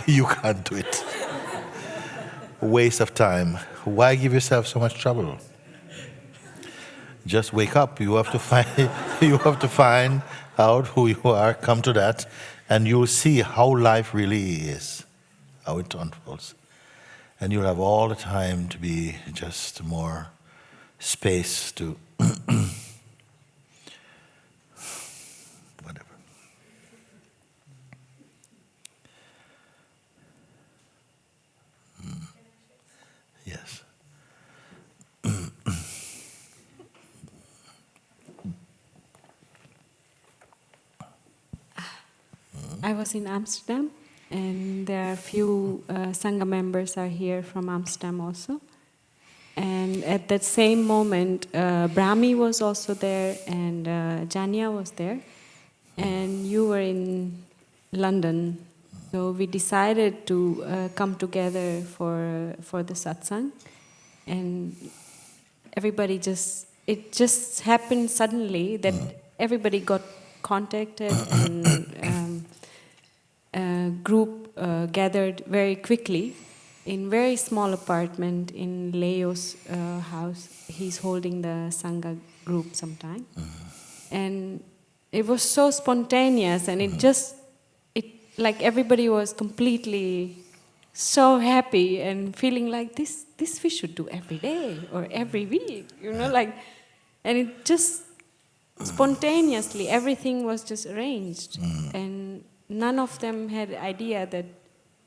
You can't do it. Waste of time. Why give yourself so much trouble? Just wake up. You have to find out who you are, come to that, and you'll see how life really is, how it unfolds. And you'll have all the time to be just more space to Whatever. Yes. I was in Amsterdam, and there are a few Sangha members are here from Amsterdam also. And at that same moment, Brahmi was also there, and Janya was there, and you were in London. So we decided to come together for the satsang, and everybody it just happened suddenly that everybody got contacted, and group gathered very quickly in very small apartment in Leo's house. He's holding the Sangha group sometime. And it was so spontaneous, and it like everybody was completely so happy and feeling like this we should do every day or every week, like, and it just spontaneously everything was just arranged, and none of them had idea that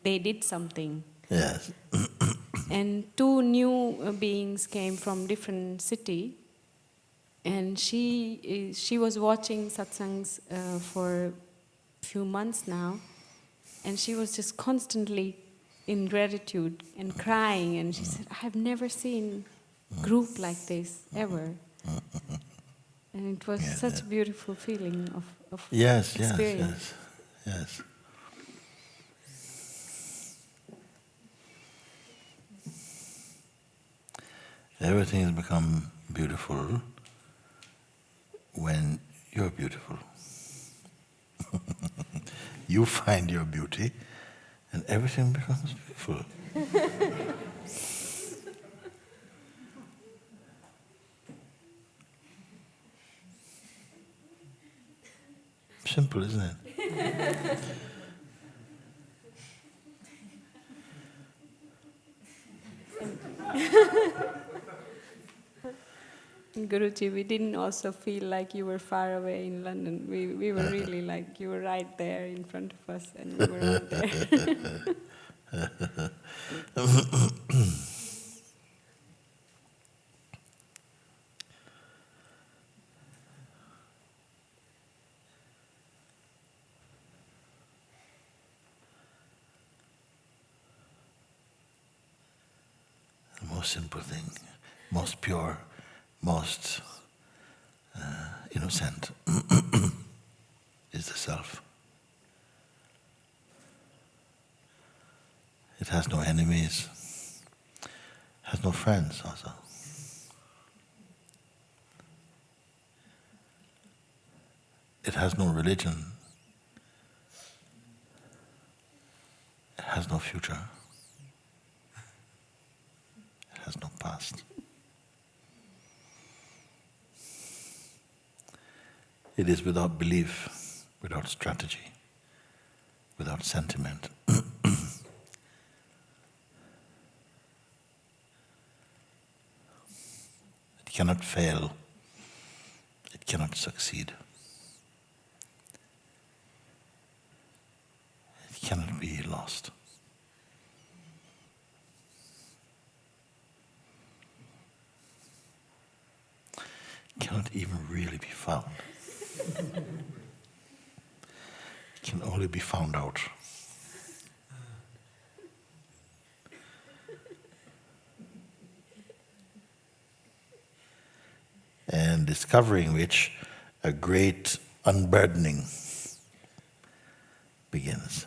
they did something. Yes. And two new beings came from different city, and she was watching satsangs for a few months now, and she was just constantly in gratitude and crying, and she said, "I have never seen group like this ever." And it was such a beautiful feeling of Yes, experience. yes. Everything has become beautiful when you're beautiful. You find your beauty, and everything becomes beautiful. Simple, isn't it? Guruji, we didn't also feel like you were far away in London. We were really like you were right there in front of us, and we were right there. The most simple thing, most pure, most innocent is the self. It has no enemies, has no friends also. It has no religion. It has no future. It has no past. It is without belief, without strategy, without sentiment. It cannot fail. It cannot succeed. It cannot be lost. It cannot even really be found. It can only be found out. And discovering which, a great unburdening begins.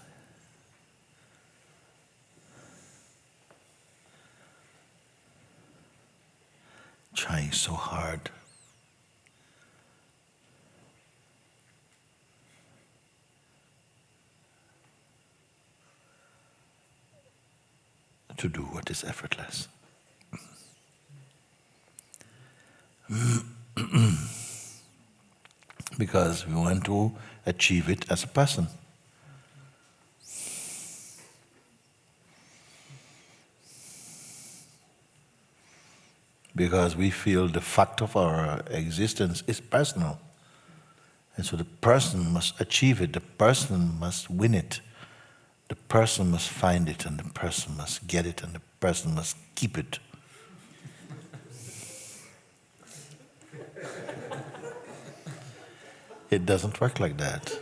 Trying so hard to do what is effortless. Because we want to achieve it as a person. because we feel the fact of our existence is personal. And so the person must achieve it, the person must win it, the person must find it, and the person must get it, and the person must keep it. It doesn't work like that.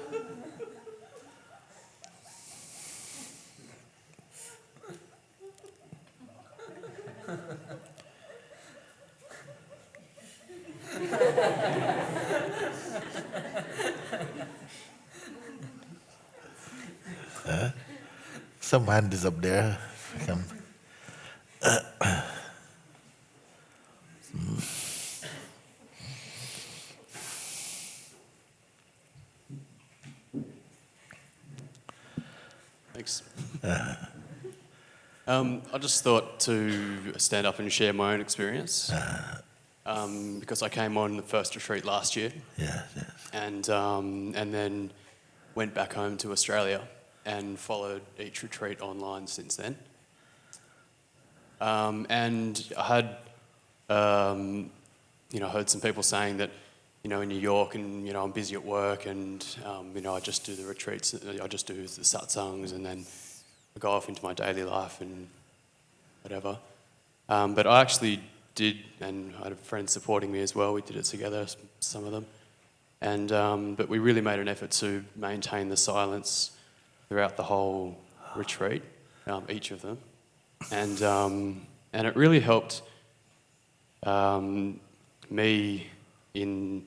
Some hand is up there. Come. Thanks. I just thought to stand up and share my own experience because I came on the first retreat last year. Yes, yes. And then went back home to Australia and followed each retreat online since then. And I had, heard some people saying that, in New York and, I'm busy at work and, I just do the retreats, I just do the satsangs and then I go off into my daily life and whatever. But I actually did, and I had a friend supporting me as well, we did it together, some of them. And but we really made an effort to maintain the silence throughout the whole retreat, each of them, and it really helped me in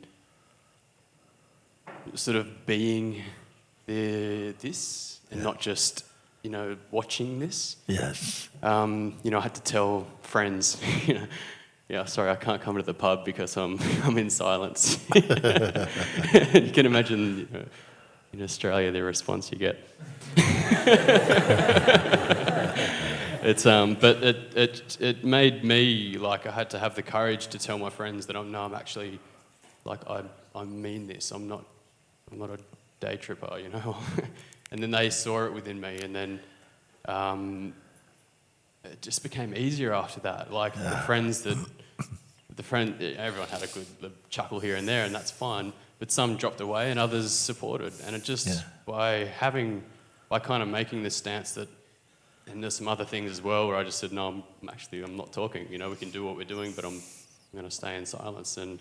sort of being this and not just watching this. Yes. I had to tell friends, yeah, sorry, I can't come to the pub because I'm in silence. You can imagine in Australia the response you get. But it made me like I had to have the courage to tell my friends that I'm actually like I mean this. I'm not a day tripper, And then they saw it within me, and then it just became easier after that. Like everyone had a good chuckle here and there, and that's fine. But some dropped away, and others supported. And it just by kind of making this stance that, and there's some other things as well where I just said, no, I'm not talking. We can do what we're doing, but I'm going to stay in silence. And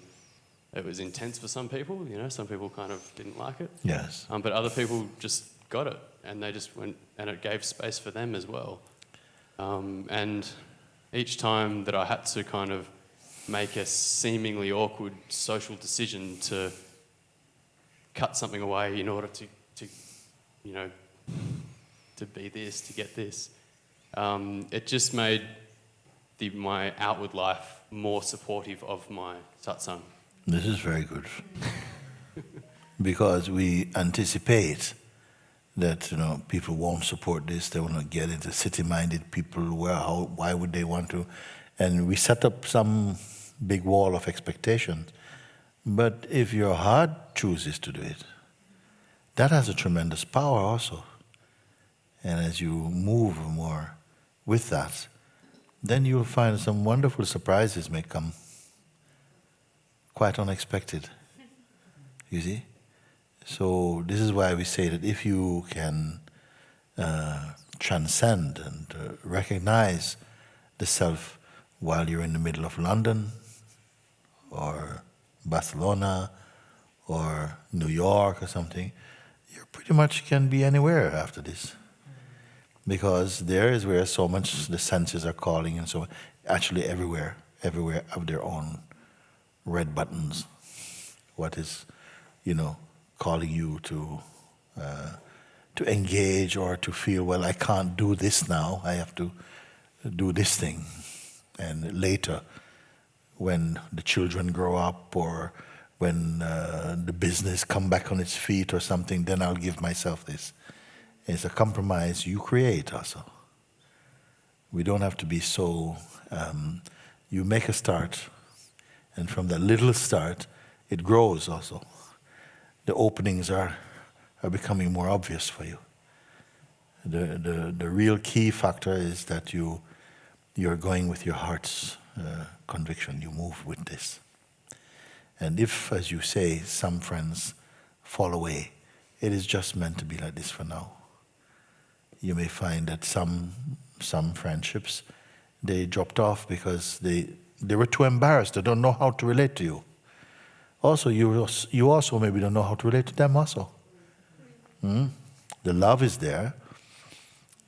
it was intense for some people. Some people kind of didn't like it. Yes. But other people just got it, and they just went, and it gave space for them as well. And each time that I had to kind of make a seemingly awkward social decision to cut something away in order to be this, to get this, it just made my outward life more supportive of my satsang. This is very good. Because we anticipate that people won't support this, they will not get it. The city-minded people, why would they want to? And we set up some big wall of expectations. But if your heart chooses to do it, that has a tremendous power also. And as you move more with that, then you'll find some wonderful surprises may come, quite unexpected. You see? So this is why we say that if you can transcend and recognize the self while you're in the middle of London or Barcelona or New York or something, you pretty much can be anywhere after this. Because there is where so much the senses are calling, and so actually everywhere have their own red buttons. What is, calling you to engage or to feel, well, I can't do this now, I have to do this thing. And later, when the children grow up or when the business come back on its feet or something, then I'll give myself this. It's a compromise you create also. We don't have to be so, you make a start, and from that little start, it grows also. The openings are becoming more obvious for you. The real key factor is that you're going with your heart's conviction, you move with this. And if, as you say, some friends fall away, it is just meant to be like this for now. You may find that some friendships, they dropped off because they were too embarrassed. They don't know how to relate to you. Also, you also maybe don't know how to relate to them also. The love is there,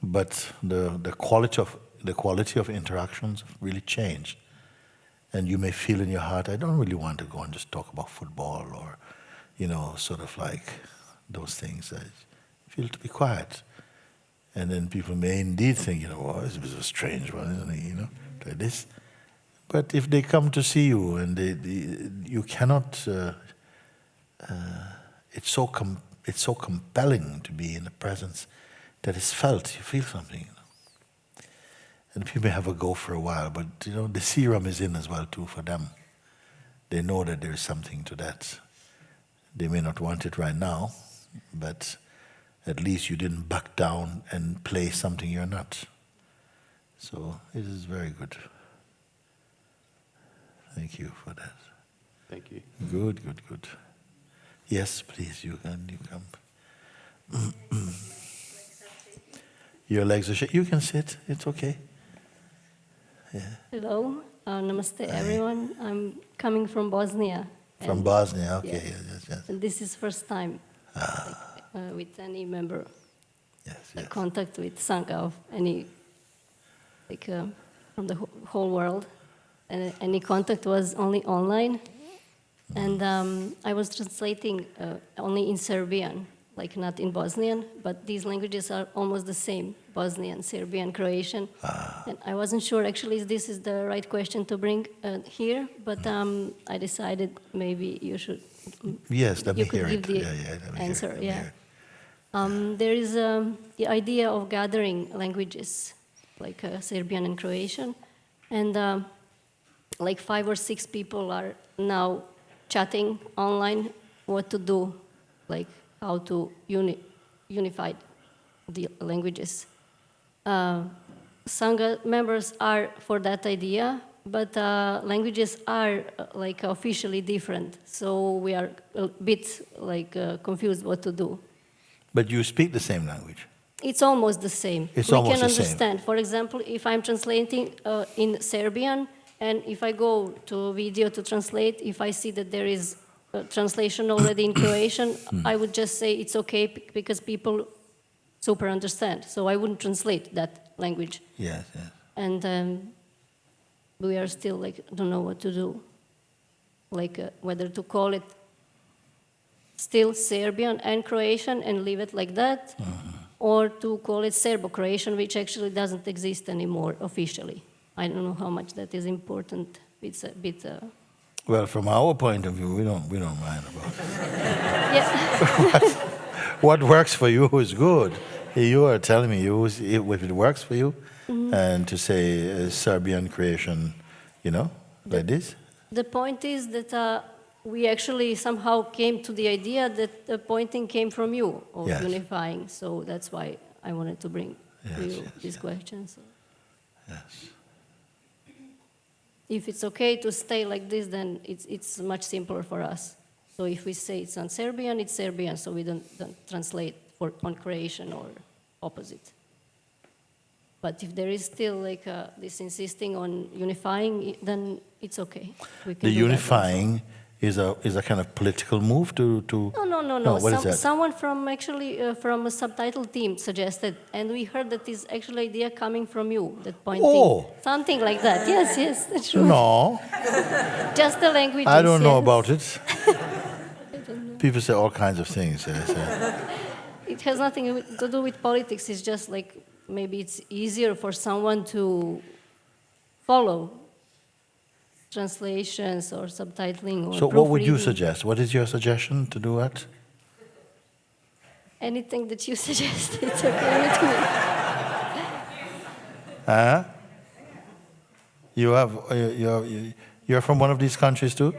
but the quality of interactions really changed. And you may feel in your heart, I don't really want to go and just talk about football or, sort of like those things. I feel to be quiet. And then people may indeed think, oh, this is a strange one, isn't it? Like this. But if they come to see you and you cannot, it's so compelling to be in a presence that is felt. You feel something. And people may have a go for a while, but the serum is in as well too for them. They know that there is something to that. They may not want it right now, but at least you didn't back down and play something you're not. So it is very good. Thank you for that. Thank you. Good. Yes, please, you come. Your legs are shut. You can sit. It's okay. Yeah. Hello, namaste everyone. I'm coming from Bosnia. From Bosnia, okay, yes. And this is first time with any member. Yes. Contact with Sangha of any, from the whole world. And any contact was only online. And I was translating only in Serbian, not in Bosnian, but these languages are almost the same, Bosnian, Serbian, Croatian. And I wasn't sure actually if this is the right question to bring here, but I decided maybe you should. Yes, let me hear give it. The answer. There is the idea of gathering languages, like Serbian and Croatian, and 5 or 6 people are now chatting online what to do, how to unify the languages. Sangha members are for that idea, but languages are officially different, so we are a bit confused what to do. But you speak the same language. It's almost the same. We can understand. Same. For example, if I'm translating in Serbian, and if I go to video to translate, if I see that there is a translation already in Croatian, I would just say it's okay because people super understand. So I wouldn't translate that language. Yes. And we are still don't know what to do. Whether to call it still Serbian and Croatian and leave it like that, or to call it Serbo-Croatian, which actually doesn't exist anymore officially. I don't know how much that is important. It's a bit. Well, from our point of view, we don't mind about it. Yeah. What works for you is good. You are telling me if it works for you, and to say Serbian, Croatian, like this. The point is that we actually somehow came to the idea that the pointing came from you of unifying. So that's why I wanted to bring to you these questions. Yes. If it's okay to stay like this, then it's much simpler for us. So if we say it's on Serbian, it's Serbian, so we don't translate on Croatian or opposite. But if there is still this insisting on unifying, then it's okay. We can the unifying is a kind of political move to No. What is that? Someone from from a subtitle team suggested, and we heard that is actually idea coming from you. That pointing, something like that. Yes, that's true. No, just the language. I don't know about it. People say all kinds of things. Yes. It has nothing to do with politics. It's just maybe it's easier for someone to follow translations or subtitling or So what would you suggest? What is your suggestion to do what? Anything that you suggest, it's okay with me. You're from one of these countries too?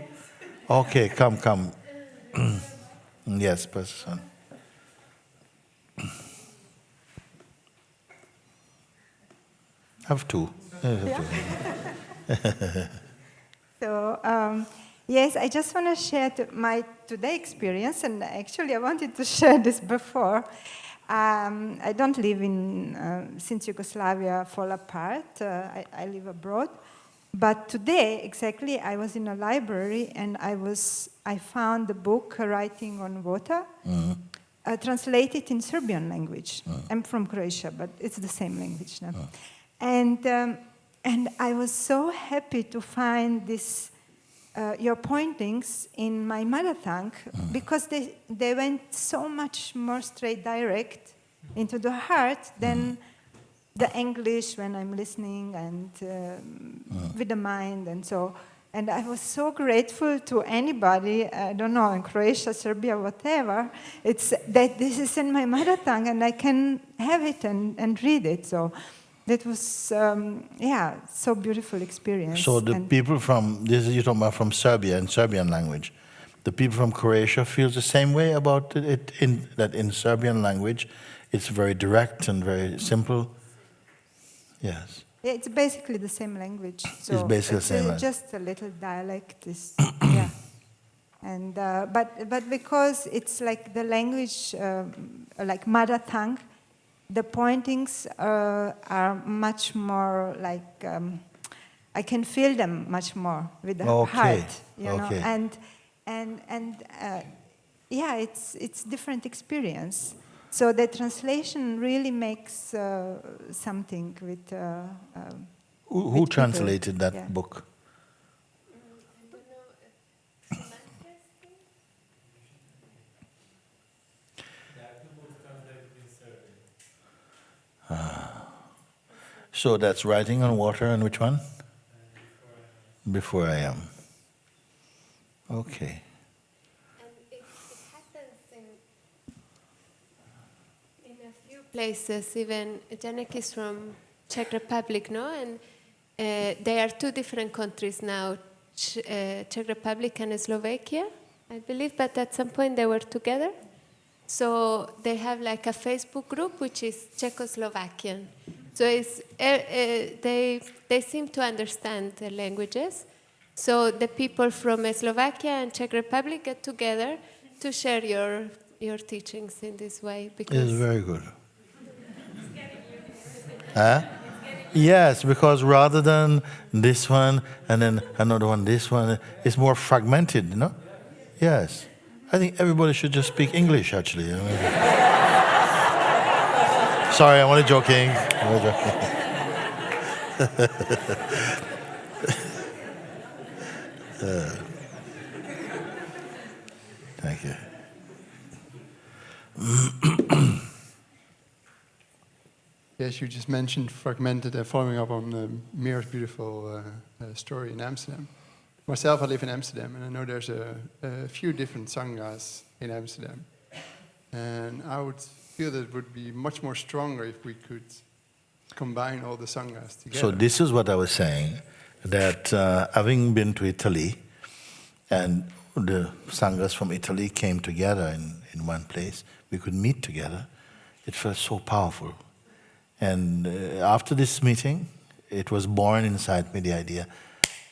Okay, come. Yes, person. Have two. So, yes, I just want to share my today experience, and actually I wanted to share this before. I don't live in, since Yugoslavia fall apart, I live abroad. But today, exactly, I was in a library and I found the book Writing on Water, translated in Serbian language. I'm from Croatia, but it's the same language now. And I was so happy to find this, your pointings in my mother tongue, because they went so much more straight direct into the heart than the English when I'm listening and with the mind and so. And I was so grateful to anybody, I don't know, in Croatia, Serbia, whatever, it's that this is in my mother tongue and I can have it and read it. So that was, so beautiful experience. So the people from, this is you're talking about from Serbia and Serbian language, the people from Croatia feel the same way about it, that in Serbian language it's very direct and very simple. Yes. Yeah, it's basically the same language. So It's basically the same language. Just a little dialect is, And but because it's like the language, like mother tongue, the pointings are much more like I can feel them much more with the heart, you know. And it's different experience. So the translation really makes something with. Who with translated people. that book? So that's Writing on Water, and which one? Before I Am. Okay. And it happens in a few places. Even Janek is from Czech Republic, no? And they are two different countries now, Czech Republic and Slovakia, I believe. But at some point they were together. So they have like a Facebook group which is Czechoslovakian. So it's, they seem to understand the languages. So the people from Slovakia and Czech Republic get together to share your teachings in this way. It's very good. Huh? Yes, because rather than this one and then another one, this one, it's more fragmented, you know? Yes. I think everybody should just speak English, actually. You know? Sorry, I'm only joking. Thank you. Yes, you just mentioned fragmented, following up on Mira's beautiful story in Amsterdam. Myself, I live in Amsterdam, and I know there's a few different sanghas in Amsterdam. And I would feel that it would be much more stronger if we could combine all the sanghas together. So this is what I was saying, that having been to Italy, and the sanghas from Italy came together in one place, we could meet together, it felt so powerful. And after this meeting, it was born inside me the idea,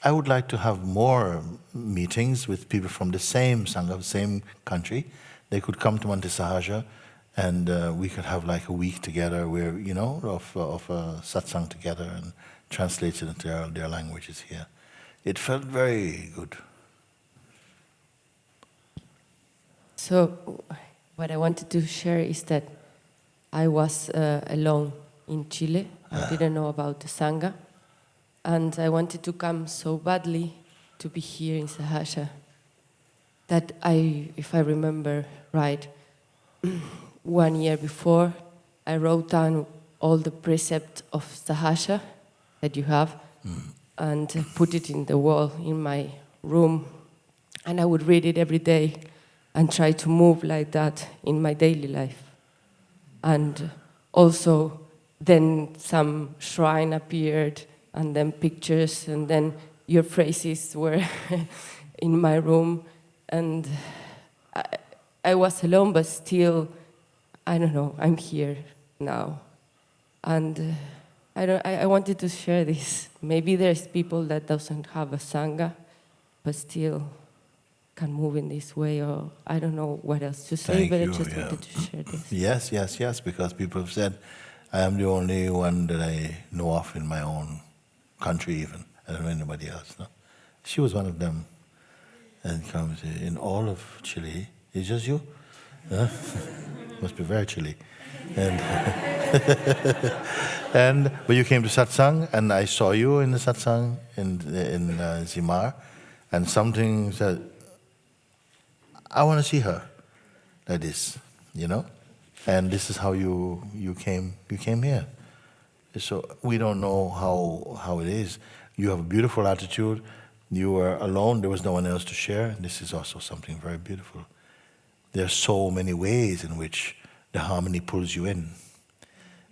I would like to have more meetings with people from the same Sangha, same country. They could come to Monte Sahaja and we could have like a week together where, you know, of satsang together and translate it into their languages here. It felt very good. So what I wanted to share is that I was alone in Chile. I didn't know about the Sangha. And I wanted to come so badly to be here in Sahaja that if I remember right, 1 year before, I wrote down all the precepts of Sahaja that you have and put it in the wall in my room. And I would read it every day and try to move like that in my daily life. And also, then some shrine appeared, and then pictures, and then your phrases were in my room. And I was alone, but still, I don't know, I'm here now. And I wanted to share this. Maybe there's people that doesn't have a Sangha, but still can move in this way, or I don't know what else to say, Thank but you, I just yeah. wanted to share this. Yes, because people have said, I am the only one that I know of in my own country even. I don't know anybody else. No? She was one of them. And comes in all of Chile. It's just you? Huh? Must be very chilly. And but you came to Satsang, and I saw you in the Satsang in Zimar, and something said, I want to see her like this, you know? And this is how you came here. So we don't know how it is. You have a beautiful attitude. You were alone. There was no one else to share. This is also something very beautiful. There are so many ways in which the harmony pulls you in.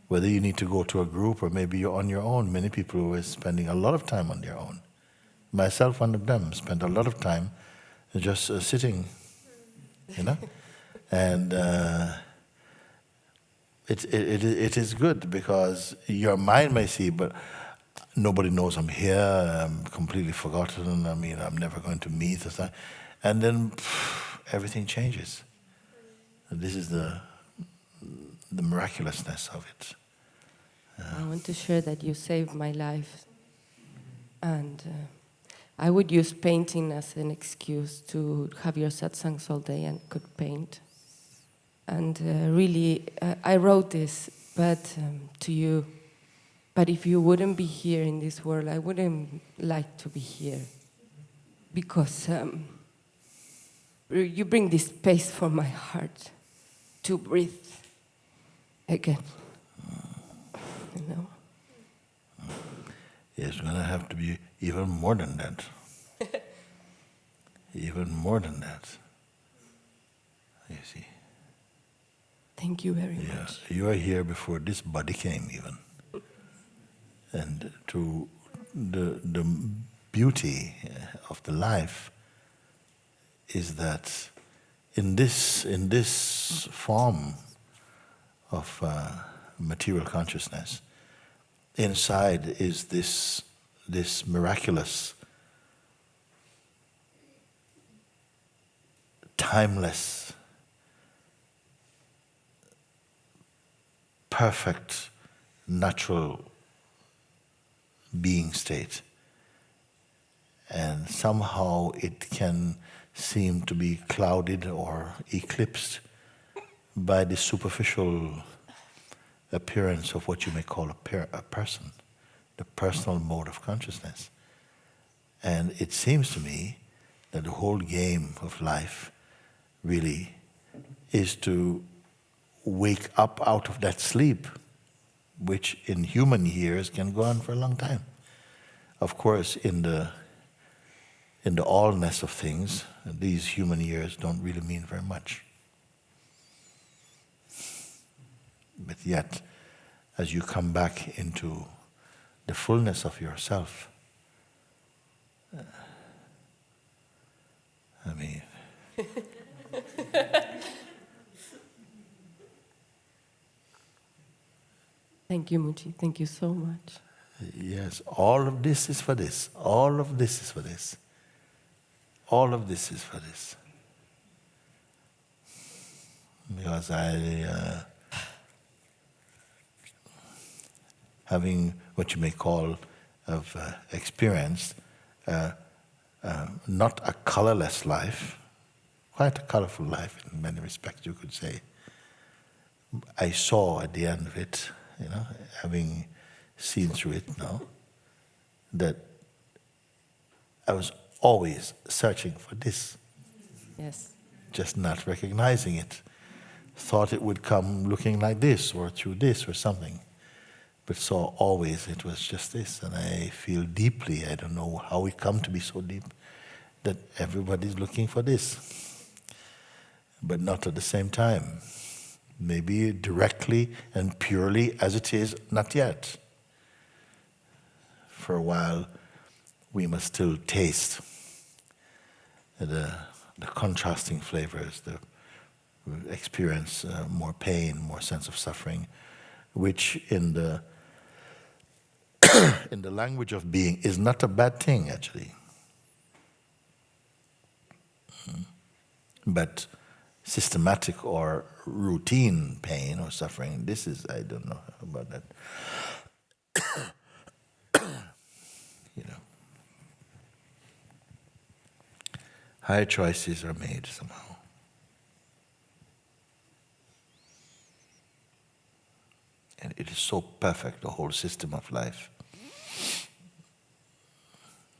Whether you need to go to a group or maybe you're on your own. Many people were spending a lot of time on their own. Myself, one of them, spent a lot of time just sitting, you know? And it is good because your mind may see, but nobody knows I'm here, I'm completely forgotten, I mean, I'm never going to meet, or something. And then everything changes. And this is the miraculousness of it. I want to share that you saved my life. And I would use painting as an excuse to have your satsangs all day and could paint. And really, I wrote this to you. But if you wouldn't be here in this world, I wouldn't like to be here. Because you bring this space for my heart to breathe again. You know? It's going to have to be even more than that. Even more than that. You see. Thank you very much. You are here before this body came even. And to the beauty of the life is that in this form of material consciousness, inside is this miraculous, timeless, perfect, natural being state. And somehow it can seem to be clouded or eclipsed by the superficial appearance of what you may call a person, the personal mode of consciousness. And it seems to me that the whole game of life really is to wake up out of that sleep, which in human years can go on for a long time. Of course, in the allness of things, these human years don't really mean very much. But yet, as you come back into the fullness of yourself, I mean, Thank you, Mooji. Thank you so much. yes, all of this is for this. All of this is for this. All of this is for this. Because I, having what you may call of experienced, not a colorless life, quite a colorful life in many respects, you could say. I saw at the end of it, you know, having seen through it now, that I was always searching for this. Yes. Just not recognizing it. Thought it would come looking like this or through this or something. But saw always it was just this. And I feel deeply, I don't know how it come to be so deep, that everybody's looking for this. But not at the same time. Maybe directly and purely as it is, not yet. For a while, we must still taste the contrasting flavors, the experience more pain, more sense of suffering, which in the in the language of being is not a bad thing, actually. But systematic or routine pain or suffering, this is, I don't know about that. You know, higher choices are made somehow. And it is so perfect, the whole system of life,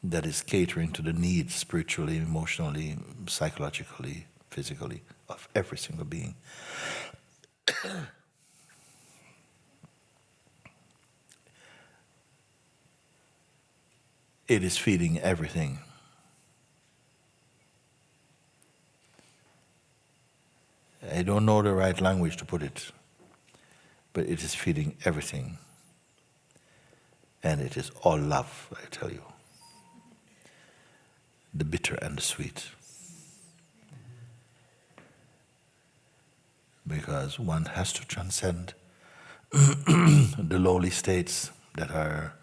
that is catering to the needs spiritually, emotionally, psychologically, physically, of every single being. It is feeding everything. I don't know the right language to put it, but it is feeding everything. And it is all love, I tell you. The bitter and the sweet. Because one has to transcend the lowly states that are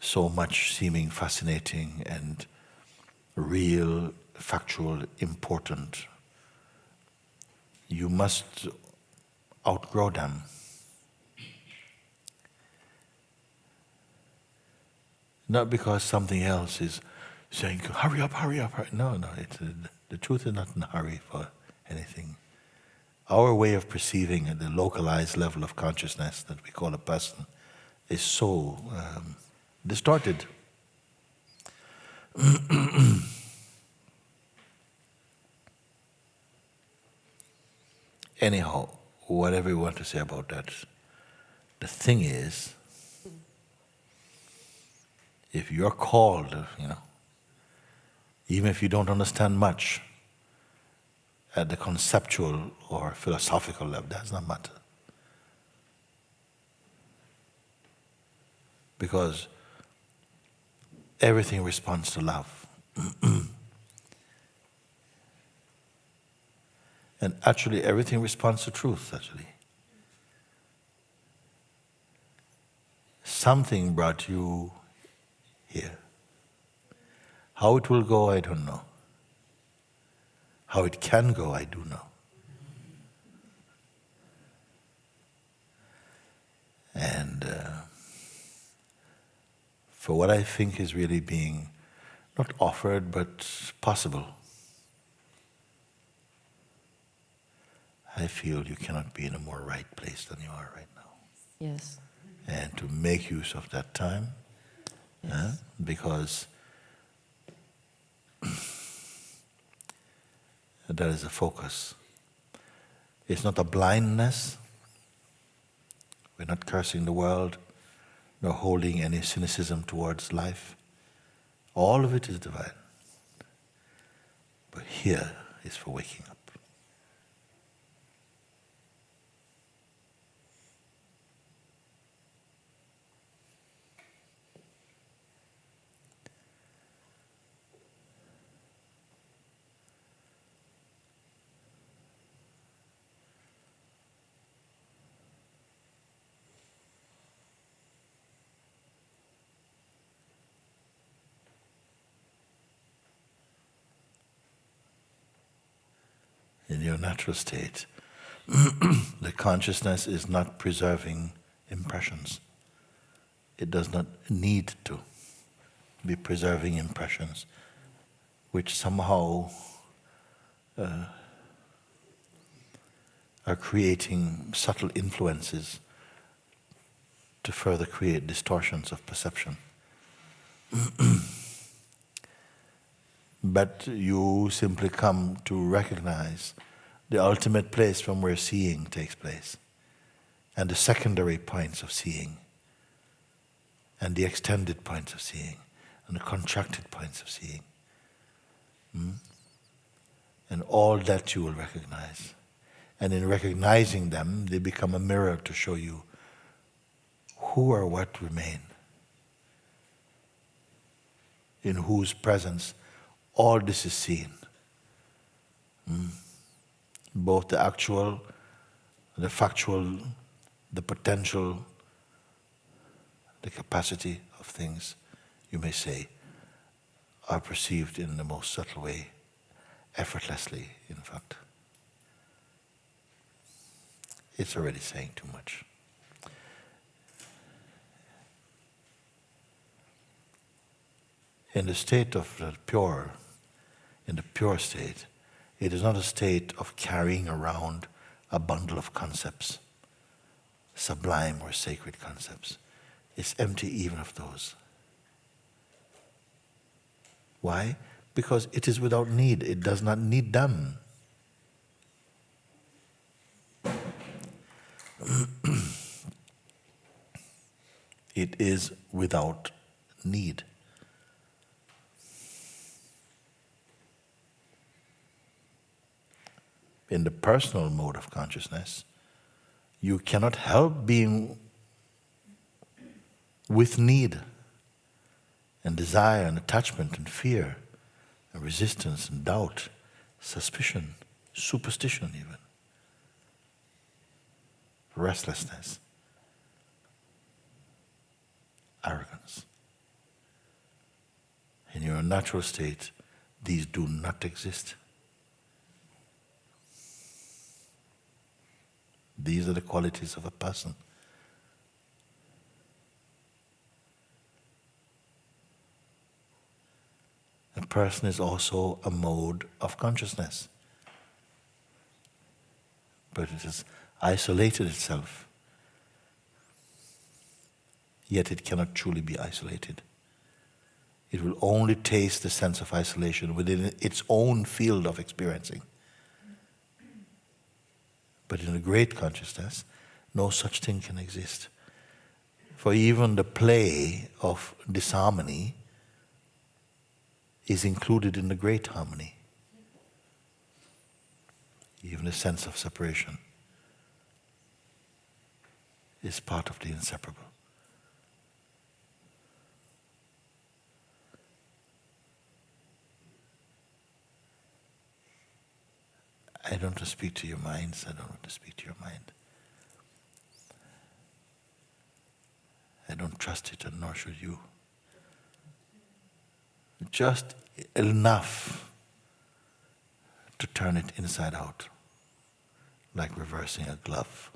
so much seeming fascinating and real, factual, important. You must outgrow them. Not because something else is saying, hurry up, hurry up. Hurry. No, the truth is not in a hurry for anything. Our way of perceiving at the localized level of consciousness that we call a person is so distorted. Anyhow, whatever you want to say about that, the thing is, if you're called, even if you don't understand much at the conceptual or philosophical level, that does not matter. Because everything responds to love. And actually, everything responds to truth, actually. Something brought you here. How it will go, I don't know. How it can go, I do know. And for what I think is really being not offered, but possible, I feel you cannot be in a more right place than you are right now. Yes. And to make use of that time, Yes. Because that is a focus. It's not a blindness. We're not cursing the world, nor holding any cynicism towards life. All of it is divine. But here is for waking up. In your natural state, the consciousness is not preserving impressions. It does not need to be preserving impressions, which somehow are creating subtle influences to further create distortions of perception. But you simply come to recognize the ultimate place from where seeing takes place, and the secondary points of seeing, and the extended points of seeing, and the contracted points of seeing. And all that you will recognize. And in recognizing them, they become a mirror to show you who or what remain, in whose presence all this is seen. Both the actual, the factual, the potential, the capacity of things, you may say, are perceived in the most subtle way, effortlessly, in fact. It's already saying too much. In the state of the pure, in the pure state, it is not a state of carrying around a bundle of concepts, sublime or sacred concepts. It's empty even of those. Why? Because it is without need. It does not need them. It is without need. In the personal mode of consciousness, you cannot help being with need and desire and attachment and fear and resistance and doubt, suspicion, superstition even, restlessness, arrogance. In your natural state, these do not exist. These are the qualities of a person. A person is also a mode of consciousness, but it has isolated itself. Yet it cannot truly be isolated. It will only taste the sense of isolation within its own field of experiencing. But in a great consciousness, no such thing can exist. For even the play of disharmony is included in the great harmony. Even the sense of separation is part of the inseparable. I don't want to speak to your minds, I don't want to speak to your mind. I don't trust it, and nor should you. Just enough to turn it inside out, like reversing a glove.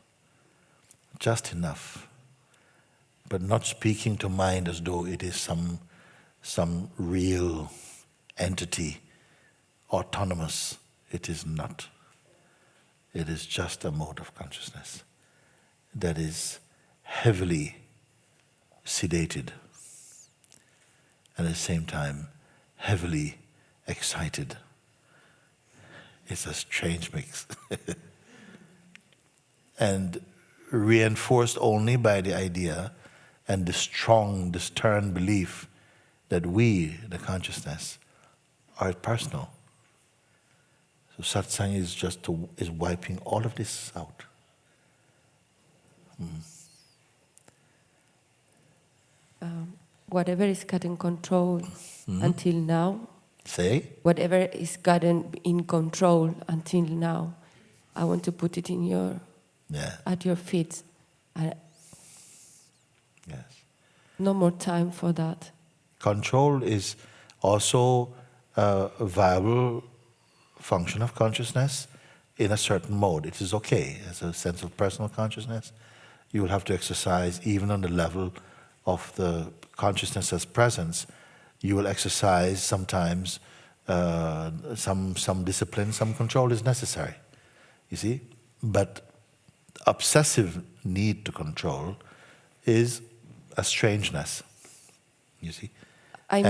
Just enough. But not speaking to mind as though it is some real entity, autonomous. It is not. It is just a mode of consciousness that is heavily sedated and at the same time heavily excited. It's a strange mix. And reinforced only by the idea and the strong, the stern belief that we, the consciousness, are personal. So satsang is is wiping all of this out. Whatever is gotten control until now. Say? Whatever is gotten in control until now, I want to put it in at your feet. Yes. No more time for that. Control is also a viable function of consciousness in a certain mode. It is okay as a sense of personal consciousness. You will have to exercise even on the level of the consciousness as presence. You will exercise sometimes some discipline, some control is necessary. You see? But obsessive need to control is a strangeness. You see? I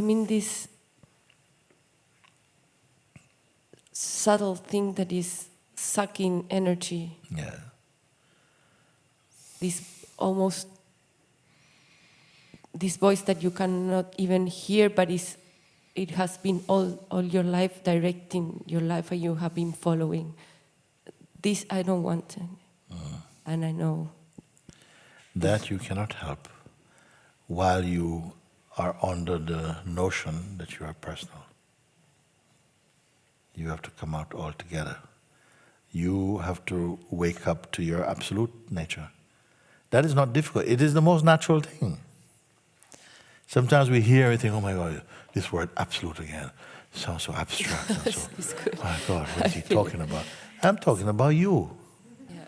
mean this subtle thing that is sucking energy. Yeah. This voice that you cannot even hear, but it has been all your life directing your life, and you have been following. This I don't want, and I know. That you cannot help while you are under the notion that you are personal. You have to come out altogether. You have to wake up to your absolute nature. That is not difficult. It is the most natural thing. Sometimes we hear everything, oh my God, this word absolute again. Sounds so abstract and so, oh my God, what is he talking about? I'm talking about you. Yeah.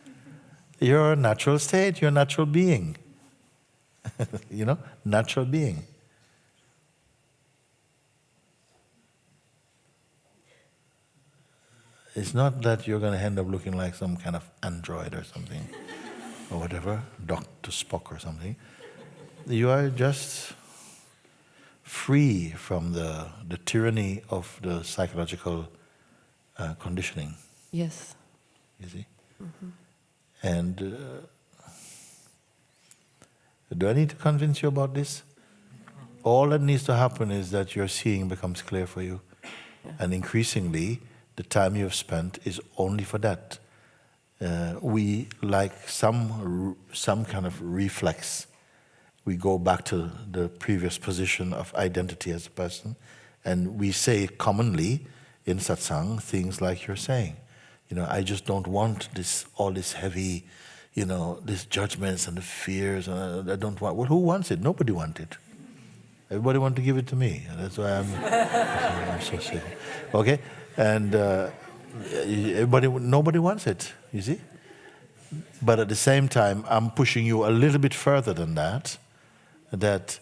You're a natural state, you're a natural being. You know, natural being. It's not that you're going to end up looking like some kind of android or something, or whatever, Dr. Spock or something. You are just free from the tyranny of the psychological conditioning. Yes. You see? And do I need to convince you about this? All that needs to happen is that your seeing becomes clear for you. And increasingly, the time you have spent is only for that. We, like some kind of reflex, we go back to the previous position of identity as a person, and we say commonly in satsang things like you're saying. You know, I just don't want all this heavy, you know, these judgments and the fears. And I don't want. Well, who wants it? Nobody wants it. Everybody wants to give it to me. That's why I'm so sick. Okay, and nobody wants it. You see. But at the same time, I'm pushing you a little bit further than that. That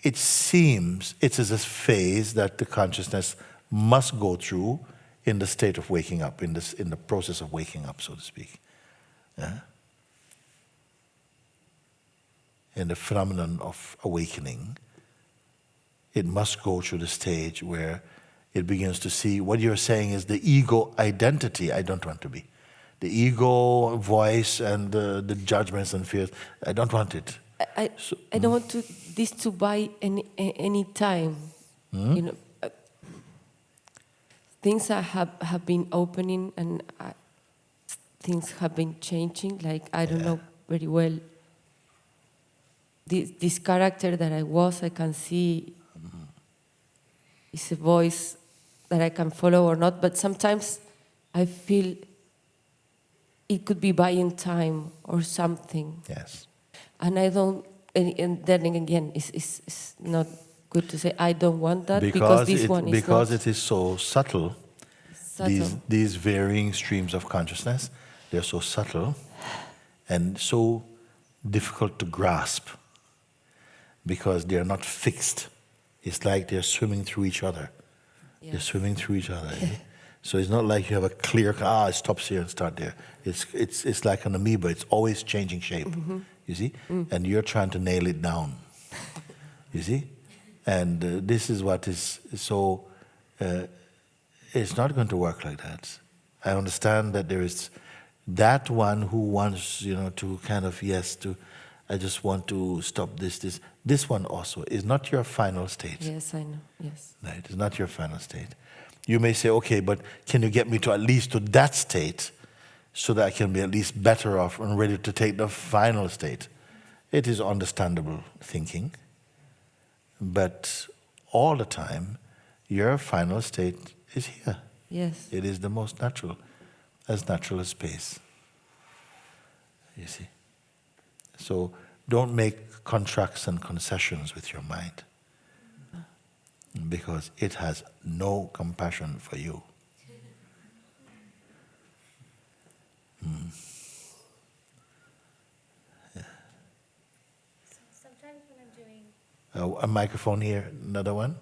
it seems it is a phase that the consciousness must go through in the state of waking up, in the process of waking up, so to speak. Yeah? In the phenomenon of awakening, it must go through the stage where it begins to see what you're saying is the ego identity I don't want to be. The ego voice and the judgments and fears, I don't want it. I don't want this to buy any time. You know, things have been opening and things have been changing. Like I don't know very well. This character that I was, I can see is a voice that I can follow or not. But sometimes I feel it could be buying time or something. Yes. And I don't, and then again, it's not good to say I don't want that because this one is because not. it is so subtle. These varying streams of consciousness, they're so subtle and so difficult to grasp because they're not fixed. It's like they're swimming through each other. Yeah. They're swimming through each other. So it's not like you have a clear, it stops here and start there. It's like an amoeba. It's always changing shape. You see? And you're trying to nail it down. You see? And this is what is so... it's not going to work like that. I understand that there is that one who wants, to kind of, I just want to stop this. This one also is not your final state. Yes, I know, yes. Right, it's not your final state. You may say, okay, but can you get me to at least to that state so that I can be at least better off and ready to take the final state? It is understandable thinking, but all the time, your final state is here. Yes. It is the most natural as space. You see? So don't make contracts and concessions with your mind because it has no compassion for you. Yeah. Sometimes when I'm doing... a microphone here, another one?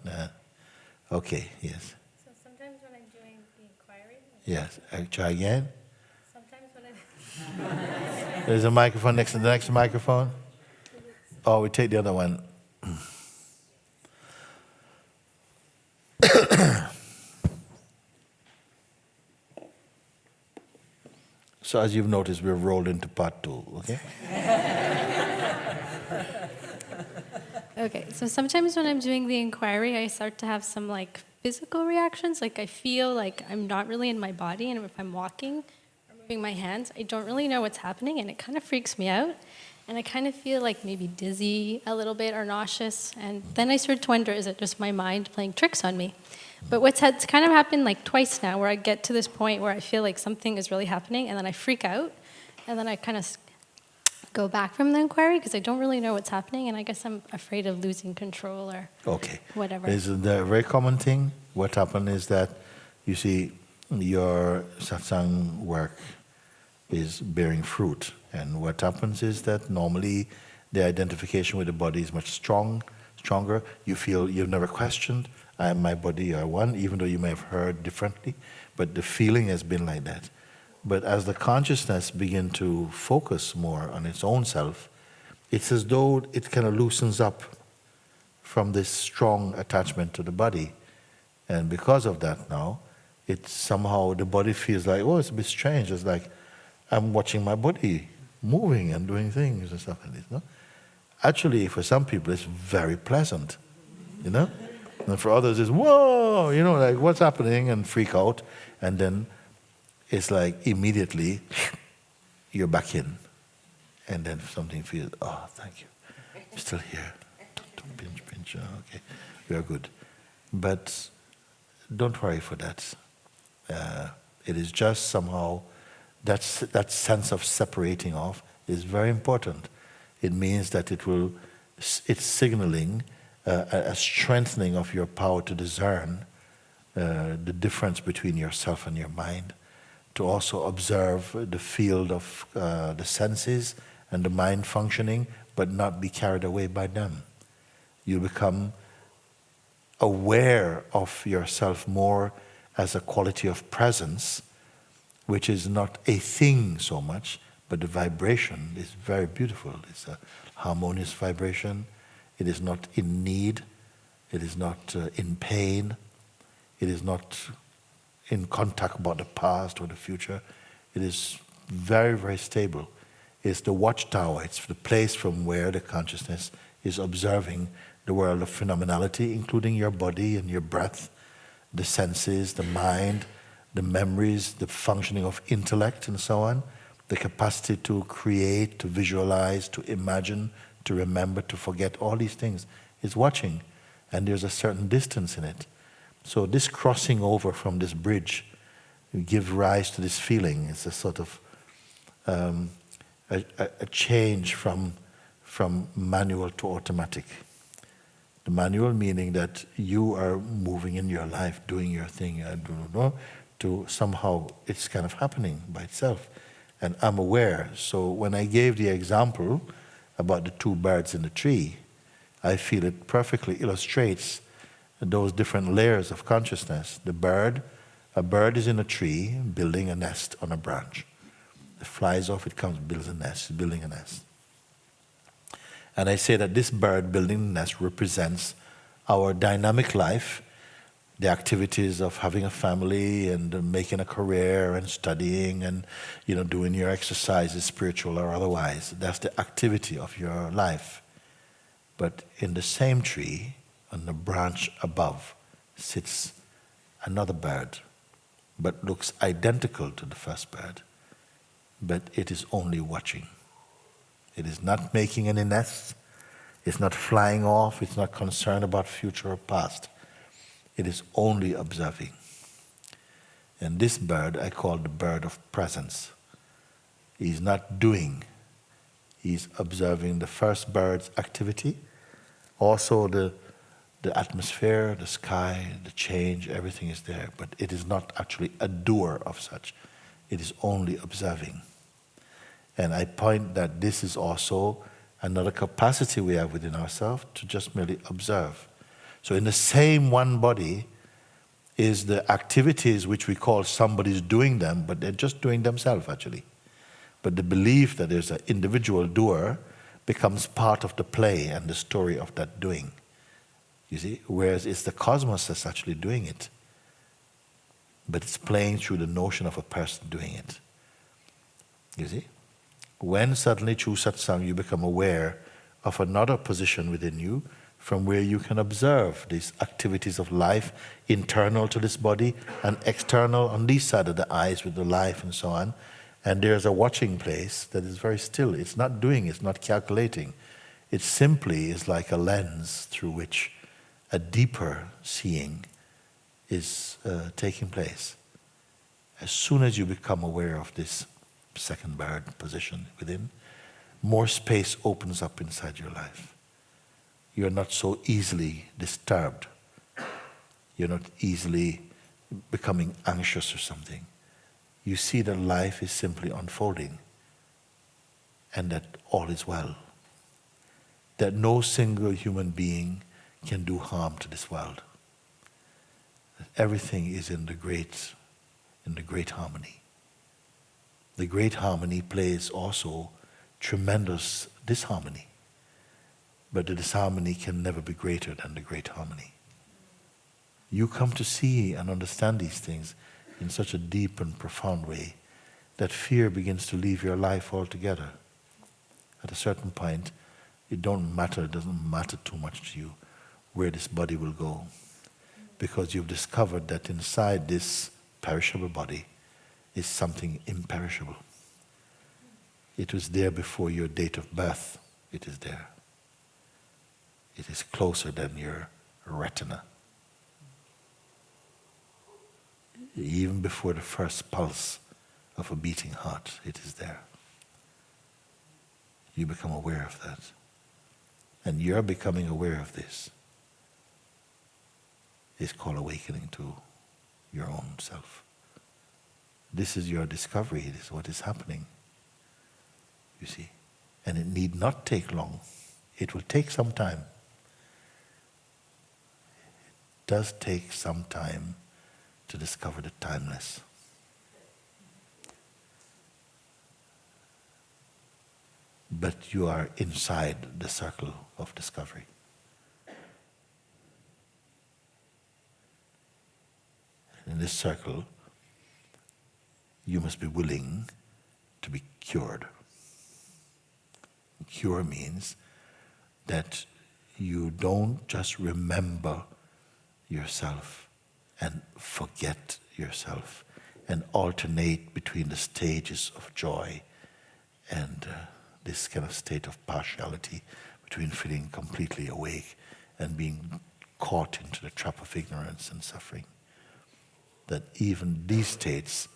Okay, yes. So sometimes when I'm doing the inquiry... Yes, try again. Sometimes when I'm... There's a microphone next to the next microphone. Oh, we take the other one. So as you've noticed, we've rolled into part 2, okay? Okay, so sometimes when I'm doing the inquiry, I start to have some physical reactions. I feel like I'm not really in my body, and if I'm walking or moving my hands, I don't really know what's happening, and it kind of freaks me out. And I kind of feel maybe dizzy a little bit or nauseous. And then I start to wonder, is it just my mind playing tricks on me? But what's kind of happened twice now, where I get to this point where I feel like something is really happening, and then I freak out, and then I kind of go back from the inquiry because I don't really know what's happening, and I guess I'm afraid of losing control or whatever. This is the very common thing. What happened is that, you see, your satsang work is bearing fruit. And what happens is that normally the identification with the body is much stronger. You feel you've never questioned, I am my body, you are one, even though you may have heard differently. But the feeling has been like that. But as the consciousness begins to focus more on its own self, it's as though it kind of loosens up from this strong attachment to the body. And because of that now, it's somehow, the body feels like, oh, it's a bit strange. It's like, I'm watching my body moving and doing things and stuff like this. No? Actually, for some people, it's very pleasant, you know? And for others, it's, whoa, you know, like, what's happening? And freak out. And then it's like, immediately, you're back in. And then something feels, oh, thank you. I'm still here. Don't pinch. Okay, we are good. But don't worry for that. It is just somehow, that sense of separating off is very important. It means that it's signaling a strengthening of your power to discern the difference between yourself and your mind, to also observe the field of the senses and the mind functioning, but not be carried away by them. You become aware of yourself more as a quality of presence, which is not a thing so much, but the vibration is very beautiful. It's a harmonious vibration. It is not in need. It is not in pain. It is not in contact about the past or the future. It is very, very stable. It's the watchtower. It's the place from where the consciousness is observing the world of phenomenality, including your body and your breath, the senses, the mind, the memories, the functioning of intellect and so on, the capacity to create, to visualize, to imagine, to remember, to forget, all these things is watching. And there's a certain distance in it. So this crossing over from this bridge gives rise to this feeling. It's a sort of a change from manual to automatic. The manual meaning that you are moving in your life, doing your thing, to somehow it's kind of happening by itself. And I'm aware. So when I gave the example about the two birds in the tree, I feel it perfectly illustrates those different layers of consciousness. A bird is in a tree building a nest on a branch. It flies off, it comes, builds a nest, building a nest. And I say that this bird building the nest represents our dynamic life, the activities of having a family and making a career and studying and doing your exercises, spiritual or otherwise. That's the activity of your life. But in the same tree, on the branch above, sits another bird, but looks identical to the first bird. But it is only watching. It is not making any nests. It's not flying off. It's not concerned about future or past. It is only observing. And this bird I call the bird of presence. He's not doing. He's observing the first bird's activity, also the atmosphere, the sky, the change, everything is there. But it is not actually a doer of such. It is only observing. And I point that this is also another capacity we have within ourselves to just merely observe. So in the same one body is the activities which we call somebody's doing them, but they're just doing themselves actually. But the belief that there's an individual doer becomes part of the play and the story of that doing. You see? Whereas it's the cosmos that's actually doing it. But it's playing through the notion of a person doing it. You see? When suddenly through satsang you become aware of another position within you from where you can observe these activities of life, internal to this body and external on this side of the eyes with the life and so on. And there's a watching place that is very still. It's not doing, it's not calculating. It simply is like a lens through which a deeper seeing is taking place. As soon as you become aware of this second bird position within, more space opens up inside your life. You're not so easily disturbed. You're not easily becoming anxious or something. You see that life is simply unfolding and that all is well. That no single human being can do harm to this world. That everything is in the great harmony. The great harmony plays also tremendous disharmony. But the disharmony can never be greater than the great harmony. You come to see and understand these things in such a deep and profound way that fear begins to leave your life altogether. At a certain point, it doesn't matter too much to you where this body will go, because you've discovered that inside this perishable body is something imperishable. It was there before your date of birth. It is there. It is closer than your retina. Even before the first pulse of a beating heart, it is there. You become aware of that. And your becoming aware of this is called awakening to your own self. This is your discovery. This is what is happening. You see. And it need not take long. It will take some time. It does take some time to discover the timeless. But you are inside the circle of discovery. In this circle, you must be willing to be cured. Cure means that you don't just remember yourself and forget yourself and alternate between the stages of joy and this kind of state of partiality between feeling completely awake and being caught into the trap of ignorance and suffering. That even these states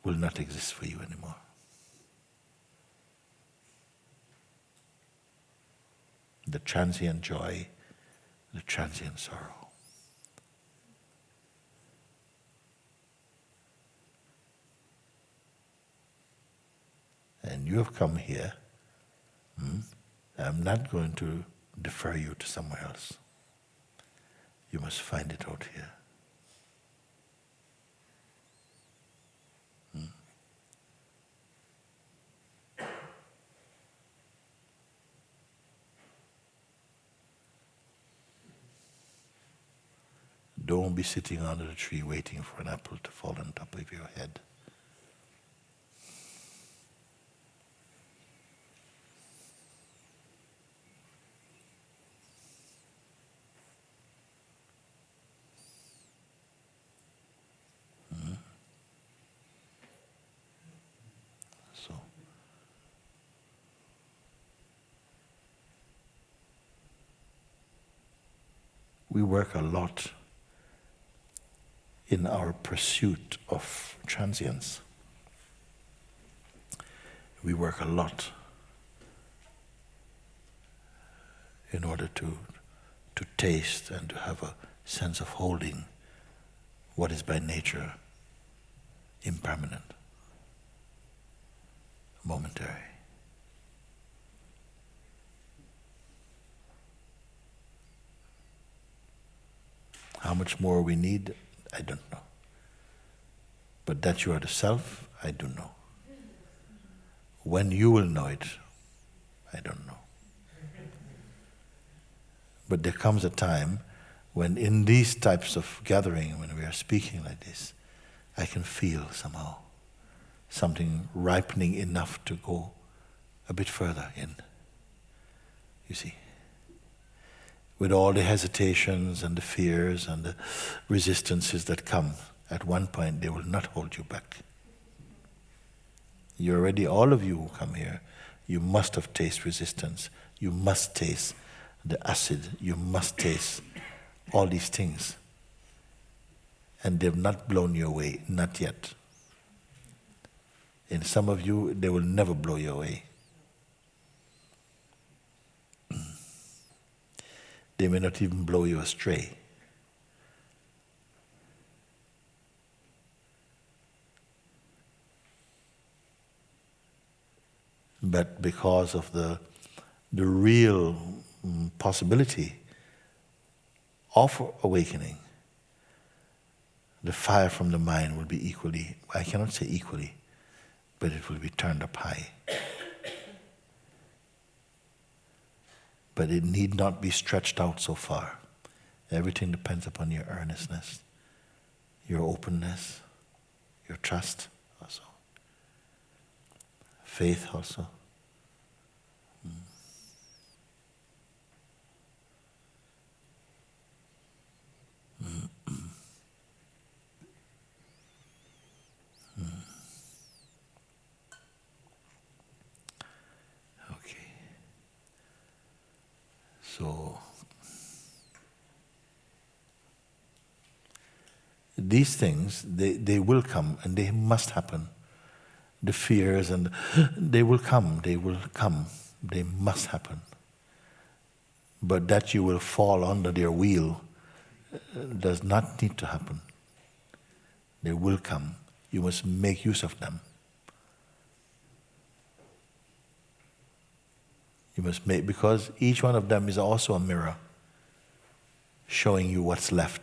will not exist for you anymore. The transient joy, the transient sorrow. And you have come here. I'm not going to defer you to somewhere else. You must find it out here. Don't be sitting under the tree waiting for an apple to fall on top of your head. So, we work a lot in our pursuit of transience. We work a lot in order to taste and to have a sense of holding what is by nature impermanent, momentary. How much more we need, I don't know. But that you are the self, I do know. When you will know it, I don't know. But there comes a time when in these types of gathering, when we are speaking like this, I can feel somehow something ripening enough to go a bit further in. You see? With all the hesitations and the fears and the resistances that come, at one point they will not hold you back. You already, all of you who come here, you must have tasted resistance. You must taste the acid. You must taste all these things. And they've not blown you away, not yet. In some of you, they will never blow you away. They may not even blow you astray. But because of the real possibility of awakening, the fire from the mind will be equally, I cannot say equally, but it will be turned up high. But it need not be stretched out so far. Everything depends upon your earnestness, your openness, your trust also, faith also. Okay. So these things, they will come and they must happen. The fears and they will come, they must happen. But that you will fall under their wheel does not need to happen. They will come. You must make use of them. You must make, because each one of them is also a mirror showing you what's left.